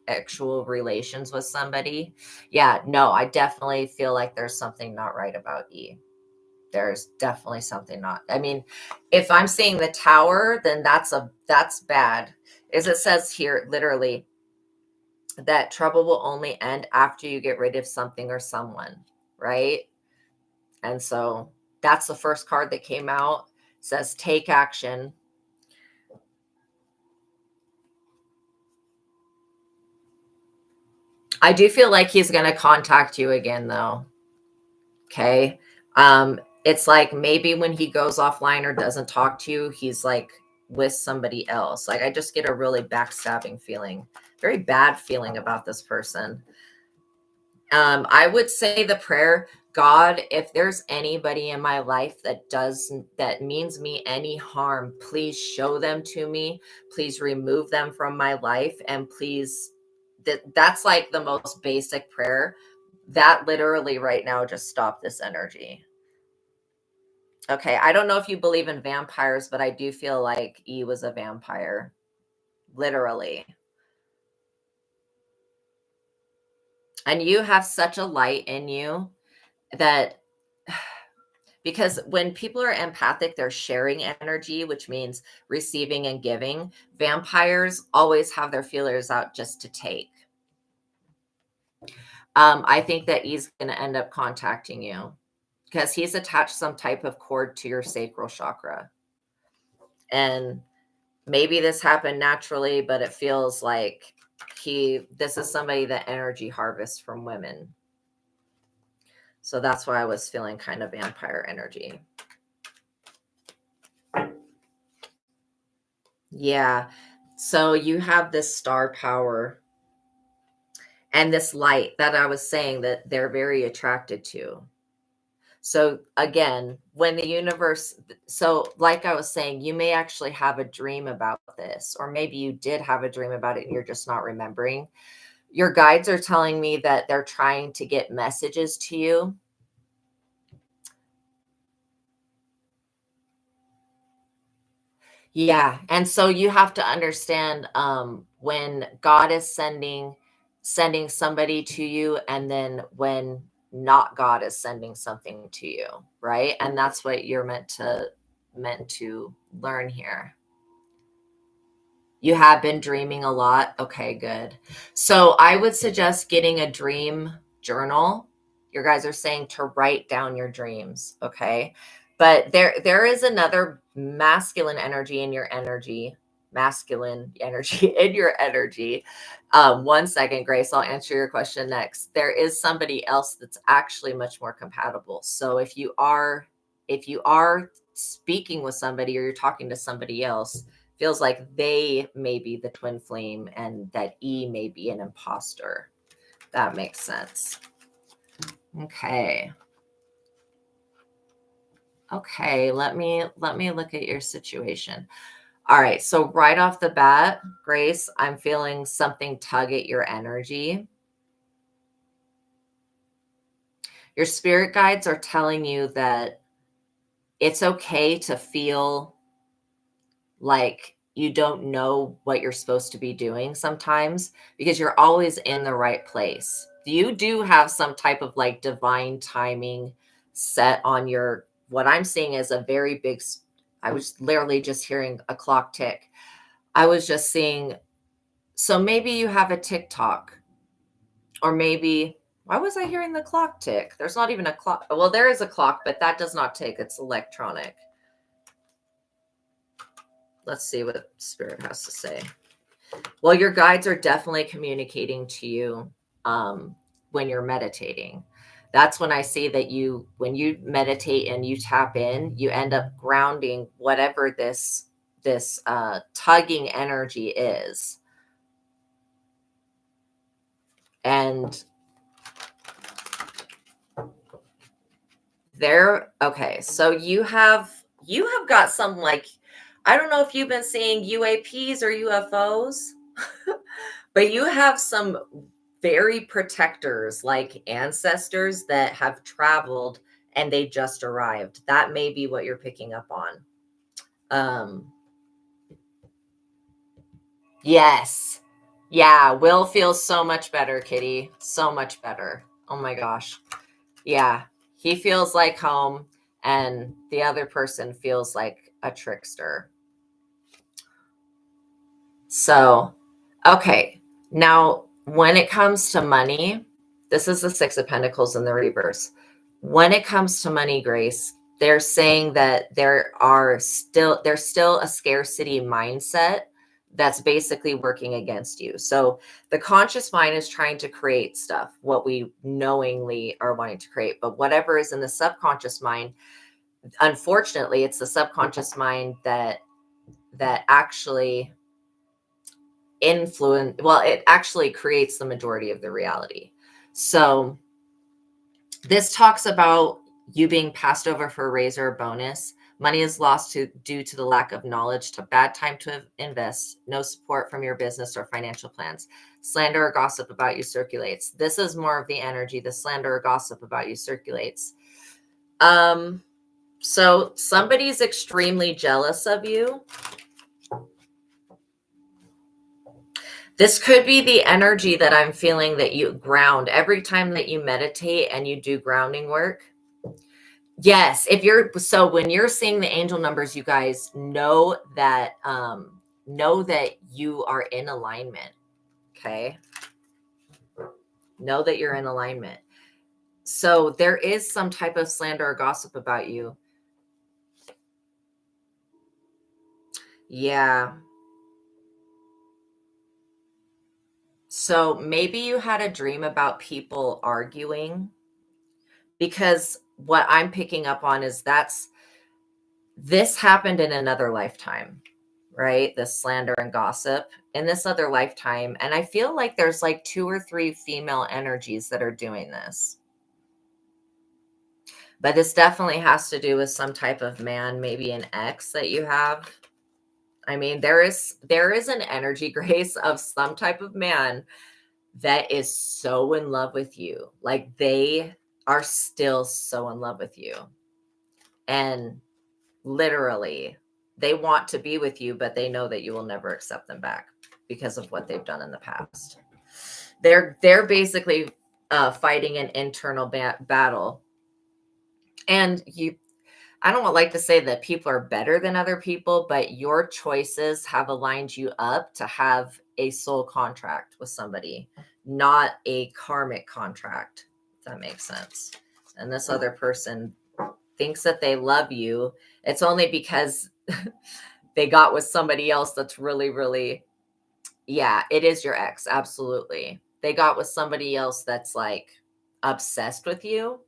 actual relations with somebody. Yeah, no, I definitely feel like there's something not right about E. There's definitely something not. I mean, if I'm seeing the tower, then that's bad. As it says here, literally, that trouble will only end after you get rid of something or someone, right? And so that's the first card that came out. It says take action. I do feel like he's going to contact you again, though. Okay. It's like maybe when he goes offline or doesn't talk to you, he's like with somebody else. Like I just get a really backstabbing feeling, very bad feeling about this person. I would say the prayer, God, if there's anybody in my life that means me any harm, please show them to me. Please remove them from my life. And please, that's like the most basic prayer. That literally right now just stop this energy. Okay, I don't know if you believe in vampires, but I do feel like E was a vampire. Literally. And you have such a light in you that because when people are empathic, they're sharing energy, which means receiving and giving. Vampires always have their feelers out just to take. I think that he's going to end up contacting you because he's attached some type of cord to your sacral chakra. And maybe this happened naturally, but it feels like this is somebody that energy harvests from women. So that's why I was feeling kind of vampire energy. Yeah. So you have this star power and this light that I was saying that they're very attracted to. So again, when the universe, so like I was saying, you may actually have a dream about this, or maybe you did have a dream about it and you're just not remembering. Your guides are telling me that they're trying to get messages to you. Yeah. And so you have to understand when God is sending somebody to you, and then when not God is sending something to you, right? And that's what you're meant to learn here. You have been dreaming a lot. Okay, good. So I would suggest getting a dream journal. Your guys are saying to write down your dreams, okay? But there is another masculine energy in your energy, masculine energy in your energy. One second, Grace, I'll answer your question next. There is somebody else that's actually much more compatible. So if you are speaking with somebody or you're talking to somebody else, feels like they may be the twin flame and that E may be an imposter. That makes sense. Okay. Okay, let me look at your situation. All right, so right off the bat, Grace, I'm feeling something tug at your energy. Your spirit guides are telling you that it's okay to feel like you don't know what you're supposed to be doing sometimes, because you're always in the right place. You do have some type of like divine timing set on your, what I'm seeing is a very big, I was literally just hearing a clock tick. I was just seeing, so maybe you have a TikTok, or maybe, why was I hearing the clock tick? There's not even a clock. Well, there is a clock, but that does not tick. It's electronic. Let's see what Spirit has to say. Well, your guides are definitely communicating to you when you're meditating. That's when I see that when you meditate and you tap in, you end up grounding whatever this tugging energy is. And okay, so you have got some, like, I don't know if you've been seeing UAPs or UFOs, but you have some very protectors, like ancestors that have traveled and they just arrived. That may be what you're picking up on. Yes. Yeah, Will feels so much better, Kitty. So much better. Oh my gosh. Yeah. He feels like home, and the other person feels like a trickster. So, okay. Now, when it comes to money, this is the Six of Pentacles in the reverse. When it comes to money, Grace, they're saying that there's still a scarcity mindset that's basically working against you. So the conscious mind is trying to create stuff, what we knowingly are wanting to create, but whatever is in the subconscious mind, unfortunately, it's the subconscious mind that actually it actually creates the majority of the reality. So this talks about you being passed over for a raise or a bonus. Money is lost due to the lack of knowledge, to bad time to invest, no support from your business or financial plans. Slander or gossip about you circulates. This is more of the energy. The slander or gossip about you circulates. So somebody's extremely jealous of you. This could be the energy that I'm feeling that you ground every time that you meditate and you do grounding work. Yes, when you're seeing the angel numbers, you guys know that you are in alignment. Okay. Know that you're in alignment. So there is some type of slander or gossip about you. Yeah. So maybe you had a dream about people arguing. because what I'm picking up on is this happened in another lifetime, right? This slander and gossip in this other lifetime. And I feel like there's like 2 or 3 female energies that are doing this. But this definitely has to do with some type of man, maybe an ex that you have. I mean, there is an energy, Grace, of some type of man that is so in love with you. Like they are still so in love with you. And literally, they want to be with you, but they know that you will never accept them back because of what they've done in the past. They're basically fighting an internal battle. And I don't like to say that people are better than other people, but your choices have aligned you up to have a soul contract with somebody, not a karmic contract, if that makes sense. And this other person thinks that they love you. It's only because they got with somebody else that's really, really, yeah, it is your ex. Absolutely. They got with somebody else that's like obsessed with you.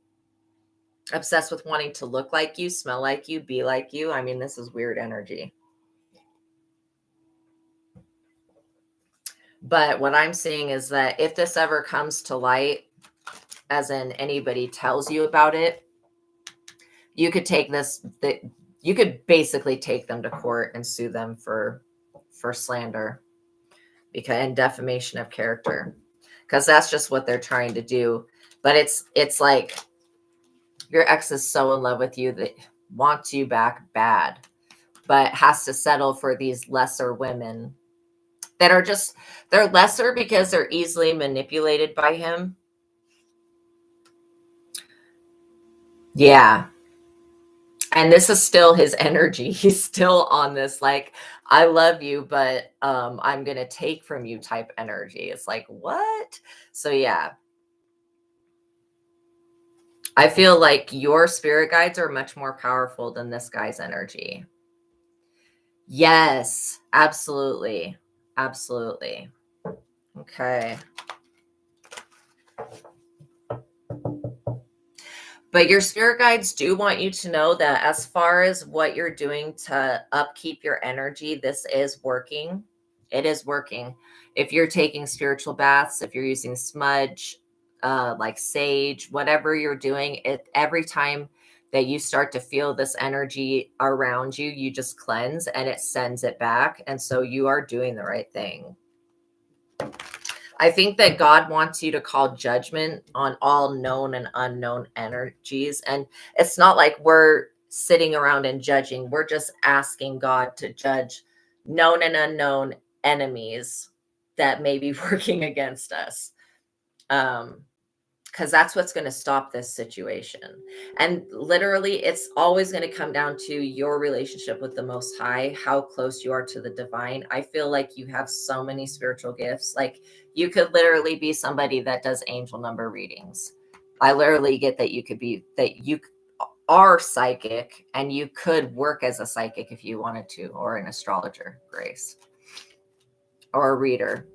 Obsessed with wanting to look like you, smell like you, be like you. I mean, this is weird energy. But what I'm seeing is that if this ever comes to light, as in anybody tells you about it, you could take you could basically take them to court and sue them for slander and defamation of character, because that's just what they're trying to do. But it's like your ex is so in love with you that wants you back bad, but has to settle for these lesser women that are just, they're lesser because they're easily manipulated by him. Yeah. And this is still his energy. He's still on this, like, I love you, but I'm going to take from you type energy. It's like, what? So yeah. I feel like your spirit guides are much more powerful than this guy's energy. Yes, absolutely. Absolutely. Okay. But your spirit guides do want you to know that as far as what you're doing to upkeep your energy, this is working. It is working. If you're taking spiritual baths, if you're using smudge, like sage, whatever you're doing, every time that you start to feel this energy around you, you just cleanse and it sends it back. And so you are doing the right thing. I think that God wants you to call judgment on all known and unknown energies. And it's not like we're sitting around and judging. We're just asking God to judge known and unknown enemies that may be working against us. Because that's what's going to stop this situation. And literally, it's always going to come down to your relationship with the Most High, how close you are to the divine. I feel like you have so many spiritual gifts. Like you could literally be somebody that does angel number readings. I literally get that you are psychic and you could work as a psychic if you wanted to, or an astrologer, Grace, or a reader.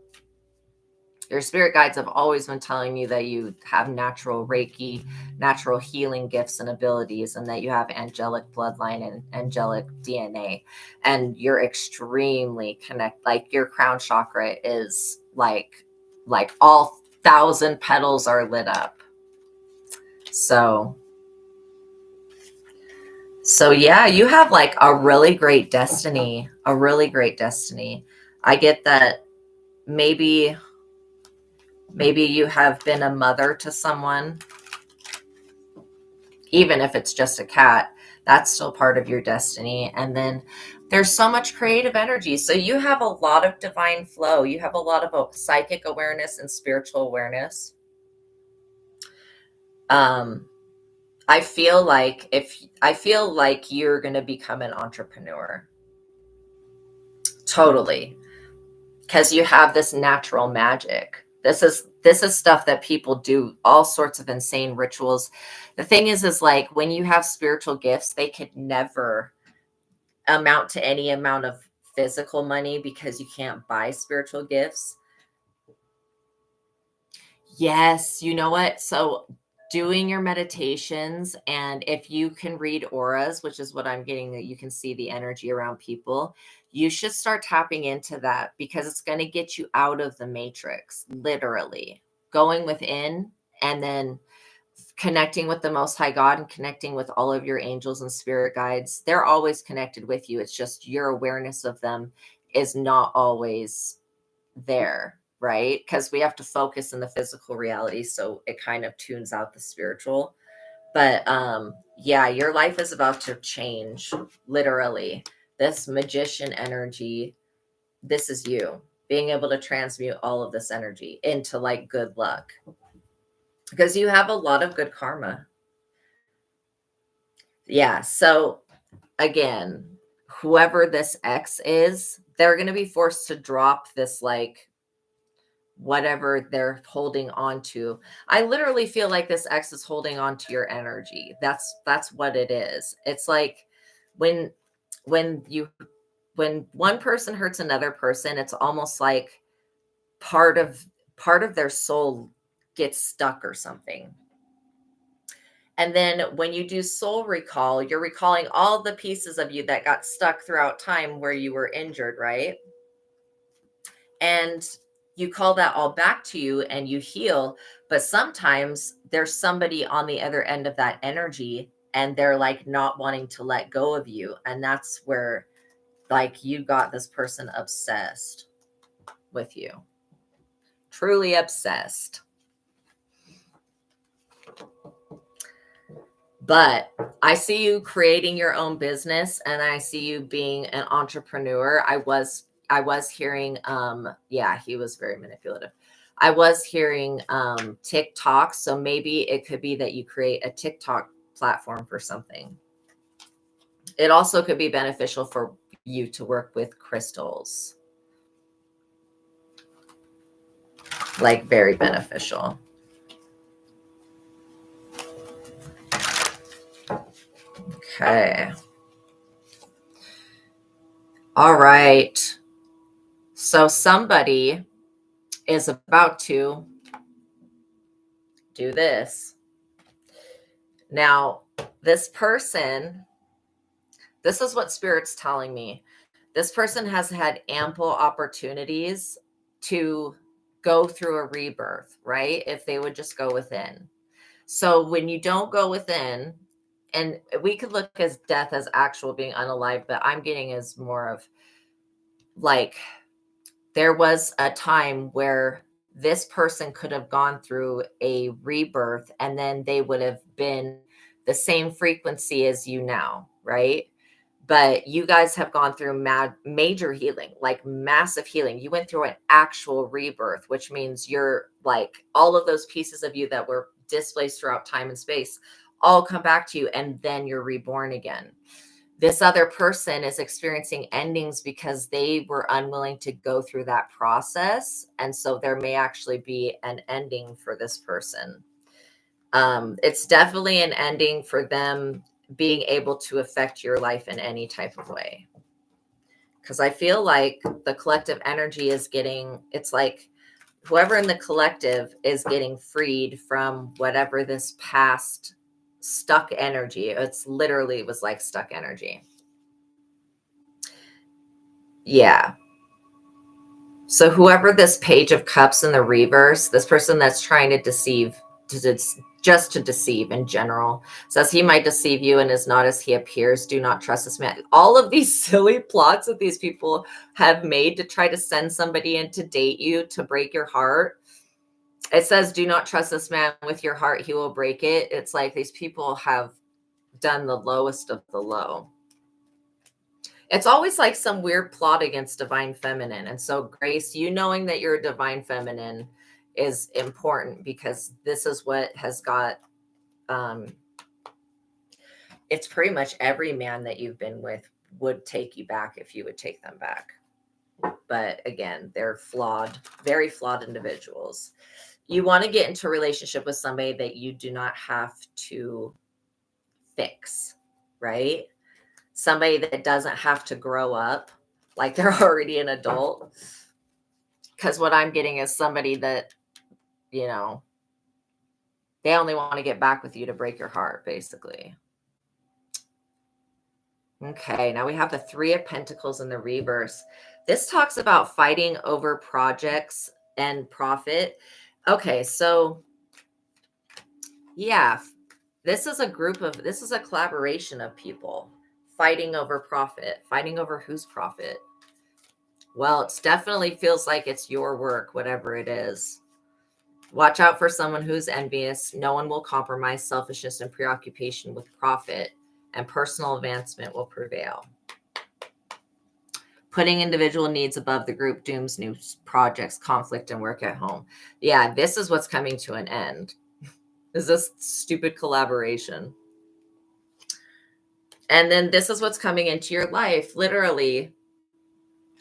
Your spirit guides have always been telling you that you have natural Reiki, natural healing gifts and abilities, and that you have angelic bloodline and angelic DNA. And you're extremely connected. Like your crown chakra is like all 1,000 petals are lit up. So yeah, you have like a really great destiny, I get that maybe you have been a mother to someone, even if it's just a cat, that's still part of your destiny. And then there's so much creative energy. So you have a lot of divine flow. You have a lot of psychic awareness and spiritual awareness. I feel like you're going to become an entrepreneur. Totally. Because you have this natural magic. This is stuff that people do, all sorts of insane rituals. The thing is like when you have spiritual gifts, they could never amount to any amount of physical money because you can't buy spiritual gifts. Yes, you know what? So doing your meditations, and if you can read auras, which is what I'm getting, that you can see the energy around people, you should start tapping into that, because it's going to get you out of the matrix, literally going within, and then connecting with the Most High God and connecting with all of your angels and spirit guides. They're always connected with you. It's just your awareness of them is not always there, right? Because we have to focus in the physical reality, so it kind of tunes out the spiritual. But yeah, your life is about to change, literally. This magician energy, this is you being able to transmute all of this energy into like good luck, because you have a lot of good karma. Yeah, so again, whoever this X is, they're going to be forced to drop this, like, whatever they're holding on to. I literally feel like this X is holding on to your energy. That's what it is. It's like when when you when one person hurts another person, it's almost like part of their soul gets stuck or something. And then when you do soul recall, you're recalling all the pieces of you that got stuck throughout time where you were injured, right? And you call that all back to you and you heal. But sometimes there's somebody on the other end of that energy, and they're like not wanting to let go of you. And that's where, like, you got this person obsessed with you, truly obsessed. But I see you creating your own business, and I see you being an entrepreneur. I was hearing, yeah, he was very manipulative. I was hearing TikTok. So maybe it could be that you create a TikTok platform for something. It also could be beneficial for you to work with crystals. Like, very beneficial. Okay. All right. So somebody is about to do this. Now, this person, this is what Spirit's telling me. This person has had ample opportunities to go through a rebirth, right? If they would just go within. So when you don't go within, and we could look as death as actual being unalive, but I'm getting as more of like, there was a time where this person could have gone through a rebirth, and then they would have been the same frequency as you now, right? But you guys have gone through major healing, like massive healing. You went through an actual rebirth, which means you're like, all of those pieces of you that were displaced throughout time and space all come back to you, and then you're reborn again. This other person is experiencing endings because they were unwilling to go through that process. And so there may actually be an ending for this person. It's definitely an ending for them being able to affect your life in any type of way. Because I feel like the collective energy is getting, it's like whoever in the collective is getting freed from whatever this past stuck energy. It's literally was like stuck energy. Yeah. So whoever this Page of Cups in the reverse, this person that's trying to deceive, just to deceive in general, says he might deceive you and is not as he appears. Do not trust this man. All of these silly plots that these people have made to try to send somebody in to date you, to break your heart. It says, do not trust this man with your heart. He will break it. It's like these people have done the lowest of the low. It's always like some weird plot against divine feminine. And so, Grace, you knowing that you're a divine feminine is important, because this is what has got, it's pretty much every man that you've been with would take you back if you would take them back. But again, they're flawed, very flawed individuals. You want to get into a relationship with somebody that you do not have to fix, right? Somebody that doesn't have to grow up, like they're already an adult. Because what I'm getting is somebody that, you know, They only want to get back with you to break your heart, basically. Okay, now we have the Three of Pentacles in the reverse. This talks about fighting over projects and profit. Okay, so yeah, this is a collaboration of people fighting over profit. Fighting over whose profit? Well, it definitely feels like it's your work, whatever it is. Watch out for someone who's envious. No one will compromise. Selfishness and preoccupation with profit and personal advancement will prevail. Putting individual needs above the group dooms new projects, conflict, and work at home. Yeah, this is what's coming to an end. Is this stupid collaboration? And then this is what's coming into your life. Literally,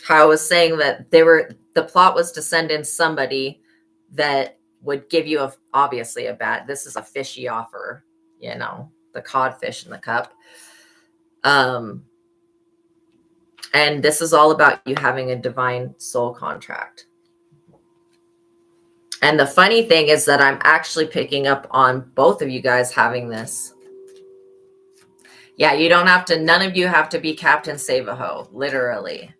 how I was saying that the plot was to send in somebody that would give you obviously this is a fishy offer, the codfish in the cup. And this is all about you having a divine soul contract. And the funny thing is that I'm actually picking up on both of you guys having this. Yeah, none of you have to be Captain Save-A-Ho, literally.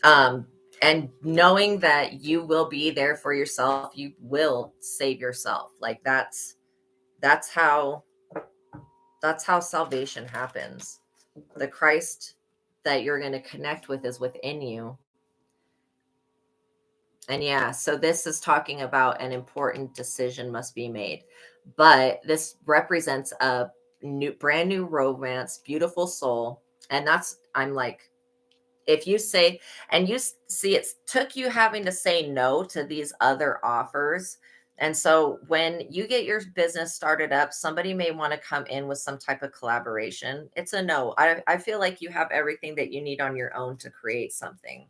And knowing that you will be there for yourself, you will save yourself. Like that's how salvation happens. The Christ that you're going to connect with is within you. And yeah, so this is talking about an important decision must be made. But this represents a brand new romance, beautiful soul. And I'm like, if you say, and you see, it took you having to say no to these other offers. And so when you get your business started up, somebody may want to come in with some type of collaboration. It's a no. I feel like you have everything that you need on your own to create something.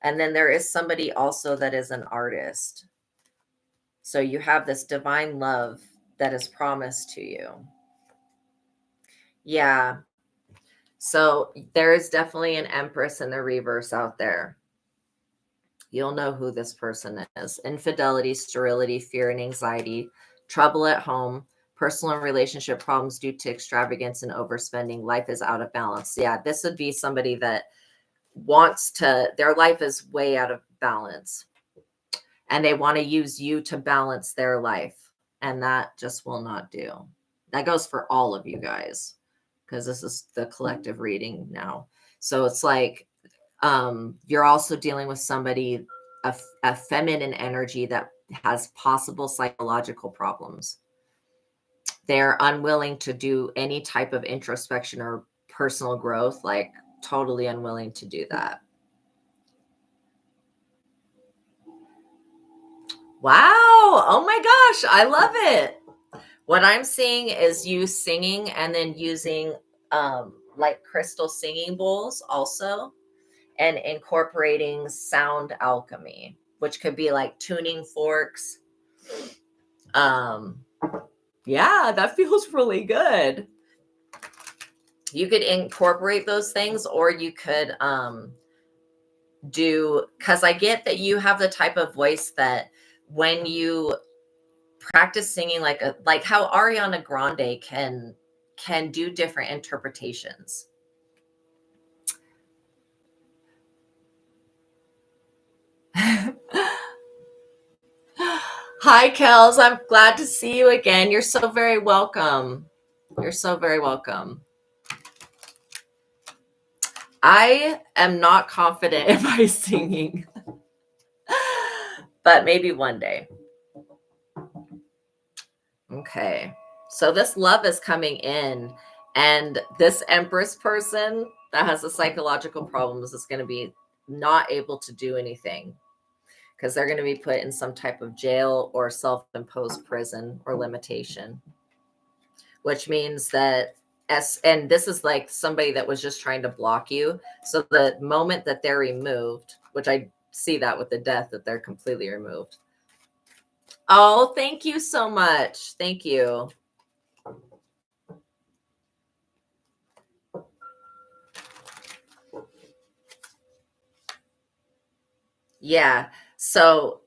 And then there is somebody also that is an artist. So you have this divine love that is promised to you. Yeah. So there is definitely an Empress in the reverse out there. You'll know who this person is. Infidelity, sterility, fear, and anxiety, trouble at home, personal and relationship problems due to extravagance and overspending. Life is out of balance. Yeah, this would be somebody that their life is way out of balance. And they want to use you to balance their life. And that just will not do. That goes for all of you guys, because this is the collective reading now. So it's like, you're also dealing with somebody, a feminine energy that has possible psychological problems. They're unwilling to do any type of introspection or personal growth, like totally unwilling to do that. Wow. Oh my gosh. I love it. What I'm seeing is you singing and then using like crystal singing bowls also, and incorporating sound alchemy, which could be like tuning forks. Yeah, that feels really good. You could incorporate those things, or you could because I get that you have the type of voice that when you practice singing, like how Ariana Grande can do different interpretations. Hi, Kels. I'm glad to see you again. You're so very welcome. You're so very welcome. I am not confident in my singing, but maybe one day. Okay. So this love is coming in, and this Empress person that has the psychological problems is going to be not able to do anything, because they're going to be put in some type of jail or self-imposed prison or limitation, which means that and this is like somebody that was just trying to block you. So the moment that they're removed, which I see that with the death, that they're completely removed. Oh, thank you so much. Thank you. Yeah. So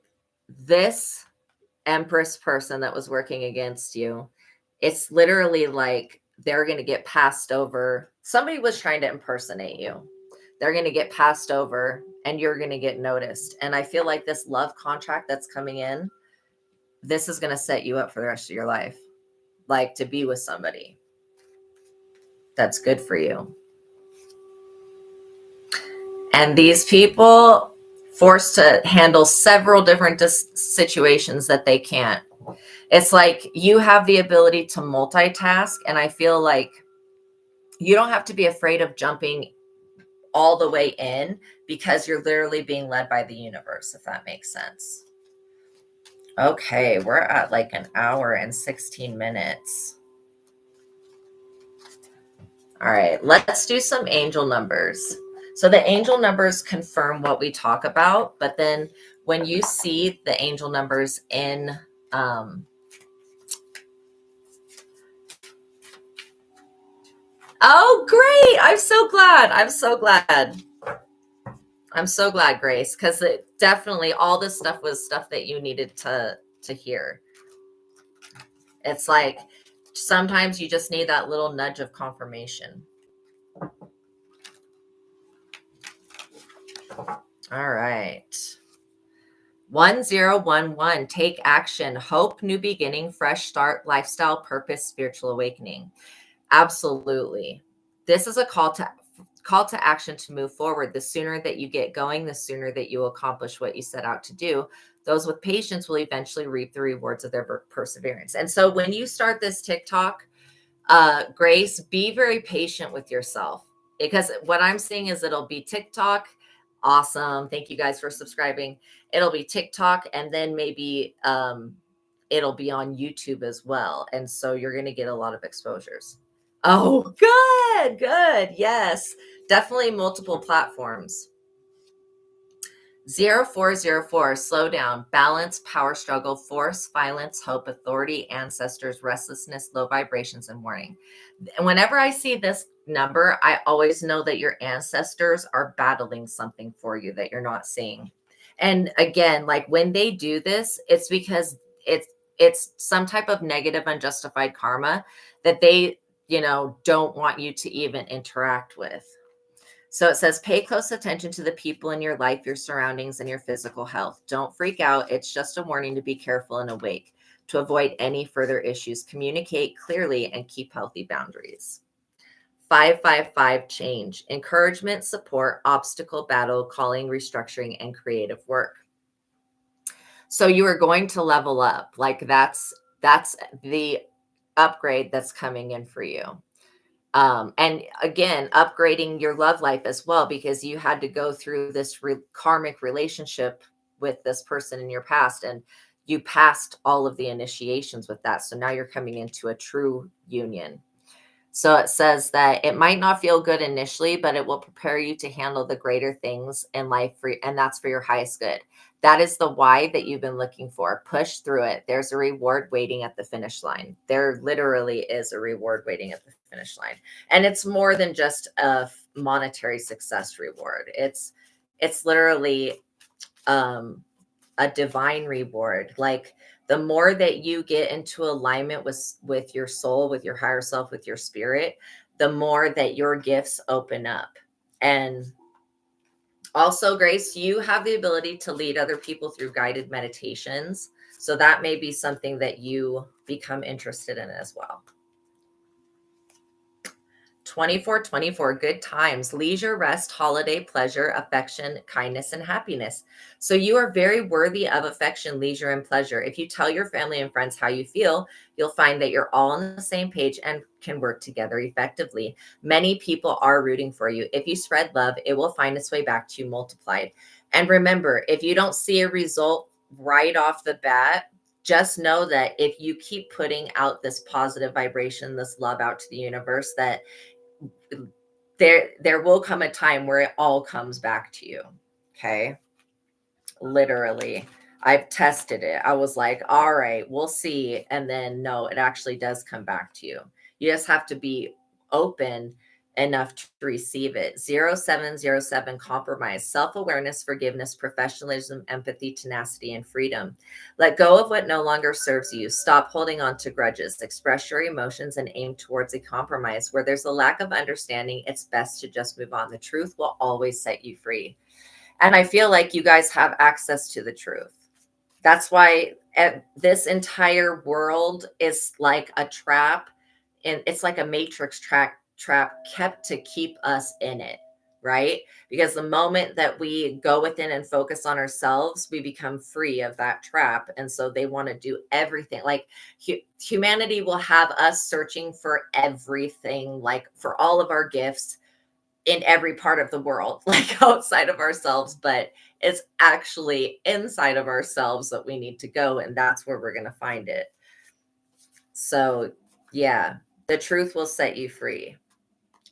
this Empress person that was working against you, it's literally like they're going to get passed over. Somebody was trying to impersonate you. They're going to get passed over and you're going to get noticed. And I feel like this love contract that's coming in, this is going to set you up for the rest of your life, like to be with somebody that's good for you. And these people forced to handle several different situations that they can't. It's like you have the ability to multitask. And I feel like you don't have to be afraid of jumping all the way in because you're literally being led by the universe, if that makes sense. Okay, we're at like an hour and 16 minutes. All right, let's do some angel numbers. So the angel numbers confirm what we talk about, but then when you see the angel numbers in oh, great. I'm so glad. I'm so glad, Grace, because it definitely all this stuff was stuff that you needed to hear. It's like sometimes you just need that little nudge of confirmation. All right. 1011, take action, hope, new beginning, fresh start, lifestyle, purpose, spiritual awakening. Absolutely. This is a call to action to move forward. The sooner that you get going, the sooner that you accomplish what you set out to do. Those with patience will eventually reap the rewards of their perseverance. And so when you start this TikTok, Grace, be very patient with yourself, because what I'm seeing is it'll be TikTok. Awesome. Thank you guys for subscribing. It'll be TikTok, and then maybe it'll be on YouTube as well. And so you're going to get a lot of exposures. Oh, good. Yes, definitely multiple platforms. 0404, slow down, balance, power struggle, force, violence, hope, authority, ancestors, restlessness, low vibrations, and warning. And whenever I see this number, I always know that your ancestors are battling something for you that you're not seeing. And again, like when they do this, it's because it's some type of negative, unjustified karma that they, don't want you to even interact with. So it says, pay close attention to the people in your life, your surroundings, and your physical health. Don't freak out. It's just a warning to be careful and awake. To avoid any further issues, communicate clearly and keep healthy boundaries. 555, change, encouragement, support, obstacle, battle, calling, restructuring, and creative work. So you are going to level up. Like that's the upgrade that's coming in for you. And again, upgrading your love life as well, because you had to go through this karmic relationship with this person in your past, and you passed all of the initiations with that. So now you're coming into a true union. So it says that it might not feel good initially, but it will prepare you to handle the greater things in life, and that's for your highest good. That is the why that you've been looking for. Push through it. There's a reward waiting at the finish line. There literally is a reward waiting at the finish line. And it's more than just a monetary success reward. It's literally a divine reward. Like the more that you get into alignment with your soul, with your higher self, with your spirit, the more that your gifts open up. And also, Grace, you have the ability to lead other people through guided meditations. So that may be something that you become interested in as well. 2424, good times, leisure, rest, holiday, pleasure, affection, kindness, and happiness. So you are very worthy of affection, leisure, and pleasure. If you tell your family and friends how you feel, you'll find that you're all on the same page and can work together effectively. Many people are rooting for you. If you spread love, it will find its way back to you multiplied. And remember, if you don't see a result right off the bat, just know that if you keep putting out this positive vibration, this love out to the universe, that there will come a time where it all comes back to you. Okay. Literally, I've tested it. I was like, all right, we'll see. And then no, it actually does come back to you. You just have to be open enough to receive it. 0707 compromise, self-awareness, forgiveness, professionalism, empathy, tenacity, and freedom. Let go of what no longer serves you. Stop holding on to grudges. Express your emotions and aim towards a compromise. Where there's a lack of understanding, it's best to just move on. The truth will always set you free. And I feel like you guys have access to the truth. That's why this entire world is like a trap, and it's like a matrix trap kept to keep us in it, right? Because the moment that we go within and focus on ourselves, we become free of that trap. And so they want to do everything. Like humanity will have us searching for everything, like for all of our gifts in every part of the world, like outside of ourselves, but it's actually inside of ourselves that we need to go. And that's where we're going to find it. So yeah, the truth will set you free.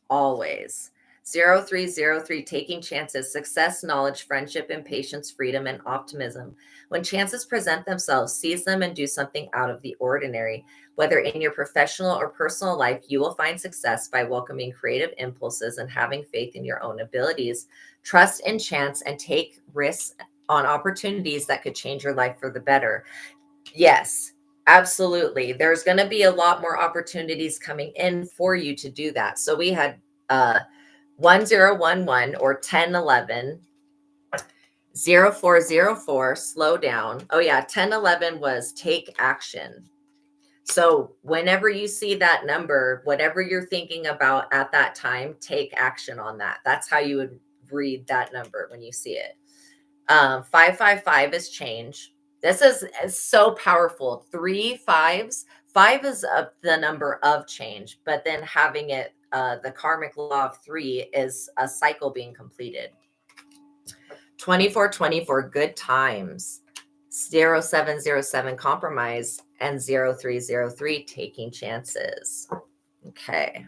Always. 0303, taking chances, success, knowledge, friendship, impatience, freedom, and optimism. When chances present themselves, seize them and do something out of the ordinary. Whether in your professional or personal life, you will find success by welcoming creative impulses and having faith in your own abilities. Trust in chance and take risks on opportunities that could change your life for the better. Yes, absolutely. There's going to be a lot more opportunities coming in for you to do that. So we had 1011 or 1011, 0404, slow down. Oh yeah, 1011 was take action. So whenever you see that number, whatever you're thinking about at that time, take action on that. That's how you would read that number when you see it. 555 is change. This is so powerful. 3 5s. 5 is the number of change, but then having it, the karmic law of 3 is a cycle being completed. 2424, good times. 0707, compromise, and 0303, taking chances. Okay.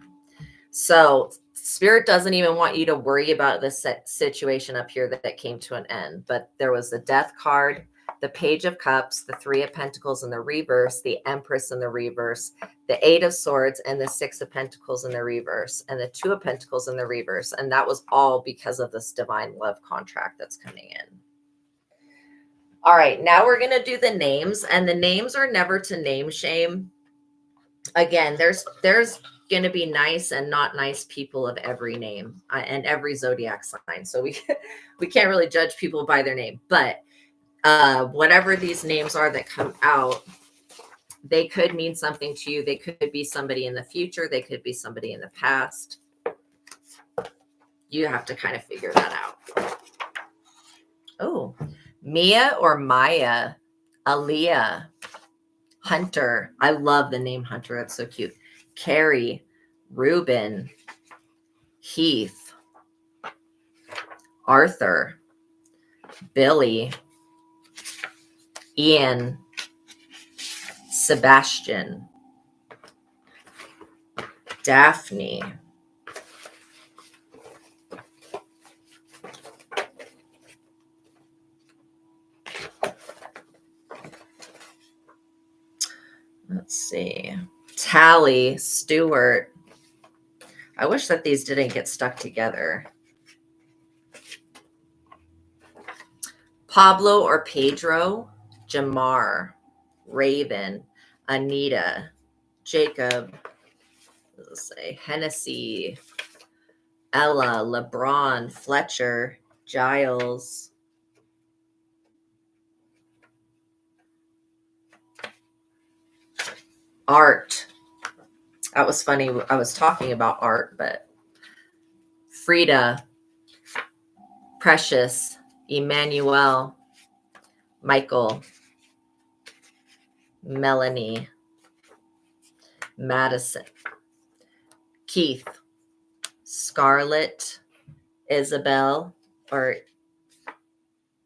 So Spirit doesn't even want you to worry about this situation up here that came to an end. But there was the Death card, the Page of Cups, the 3 of Pentacles in the reverse, the Empress in the reverse, the 8 of Swords, and the 6 of Pentacles in the reverse, and the 2 of Pentacles in the reverse. And that was all because of this divine love contract that's coming in. All right, now we're going to do the names, and the names are never to name shame. Again, there's going to be nice and not nice people of every name and every zodiac sign. So we can't really judge people by their name, but whatever these names are that come out, they could mean something to you. They could be somebody in the future. They could be somebody in the past. You have to kind of figure that out. Oh, Mia or Maya, Aaliyah, Hunter. I love the name Hunter. That's so cute. Carrie, Ruben, Heath, Arthur, Billy, Ian, Sebastian, Daphne, let's see, Tally, Stewart. I wish that these didn't get stuck together. Pablo or Pedro, Jamar, Raven, Anita, Jacob, let's say Hennessy, Ella, LeBron, Fletcher, Giles, Art. That was funny. I was talking about Art, but Frida, Precious, Emmanuel, Michael, Melanie, Madison, Keith, Scarlett, Isabel or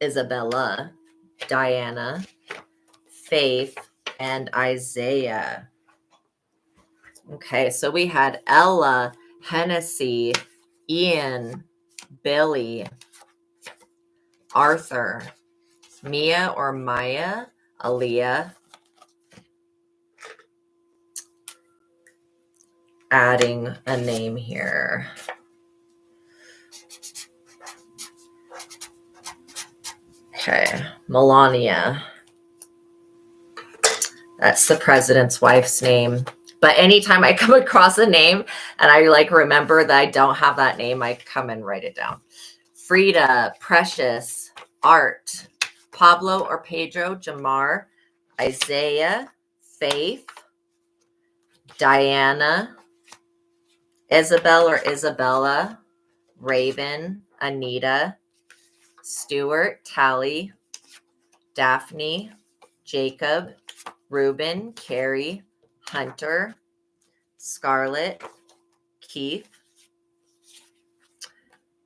Isabella, Diana, Faith, and Isaiah. Okay, so we had Ella, Hennessy, Ian, Billy, Arthur, Mia or Maya, Aaliyah, adding a name here. Okay, Melania. That's the president's wife's name. But anytime I come across a name and I like remember that I don't have that name, I come and write it down. Frida, Precious, Art, Pablo or Pedro, Jamar, Isaiah, Faith, Diana, Isabel or Isabella, Raven, Anita, Stuart, Tally, Daphne, Jacob, Ruben, Carrie, Hunter, Scarlett, Keith,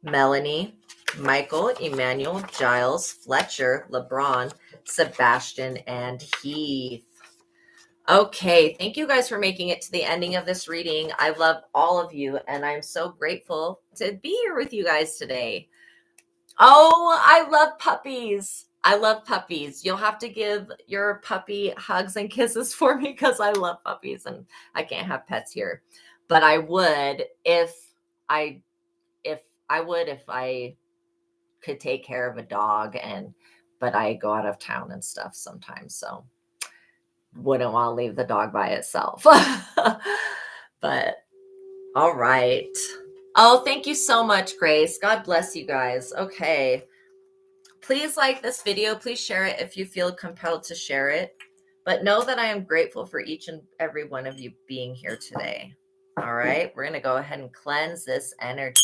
Melanie, Michael, Emmanuel, Giles, Fletcher, LeBron, Sebastian, and Heath. Okay, thank you guys for making it to the ending of this reading. I love all of you, and I'm so grateful to be here with you guys today. Oh, I love puppies. I love puppies. You'll have to give your puppy hugs and kisses for me because I love puppies and I can't have pets here. But I would if I could take care of a dog, but I go out of town and stuff sometimes, so wouldn't want to leave the dog by itself. But all right. Oh, thank you so much, Grace. God bless you guys. Okay. Please like this video. Please share it if you feel compelled to share it. But know that I am grateful for each and every one of you being here today. All right. We're going to go ahead and cleanse this energy.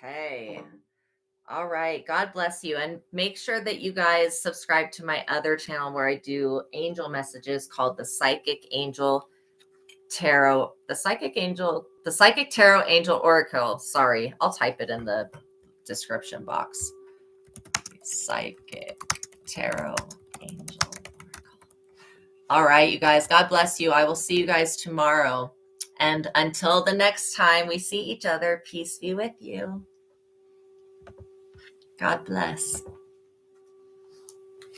Okay. All right. God bless you. And make sure that you guys subscribe to my other channel where I do angel messages called the Psychic Tarot Angel Oracle. Sorry. I'll type it in the description box. Psychic Tarot Angel Oracle. All right, you guys. God bless you. I will see you guys tomorrow. And until the next time we see each other, peace be with you. God bless.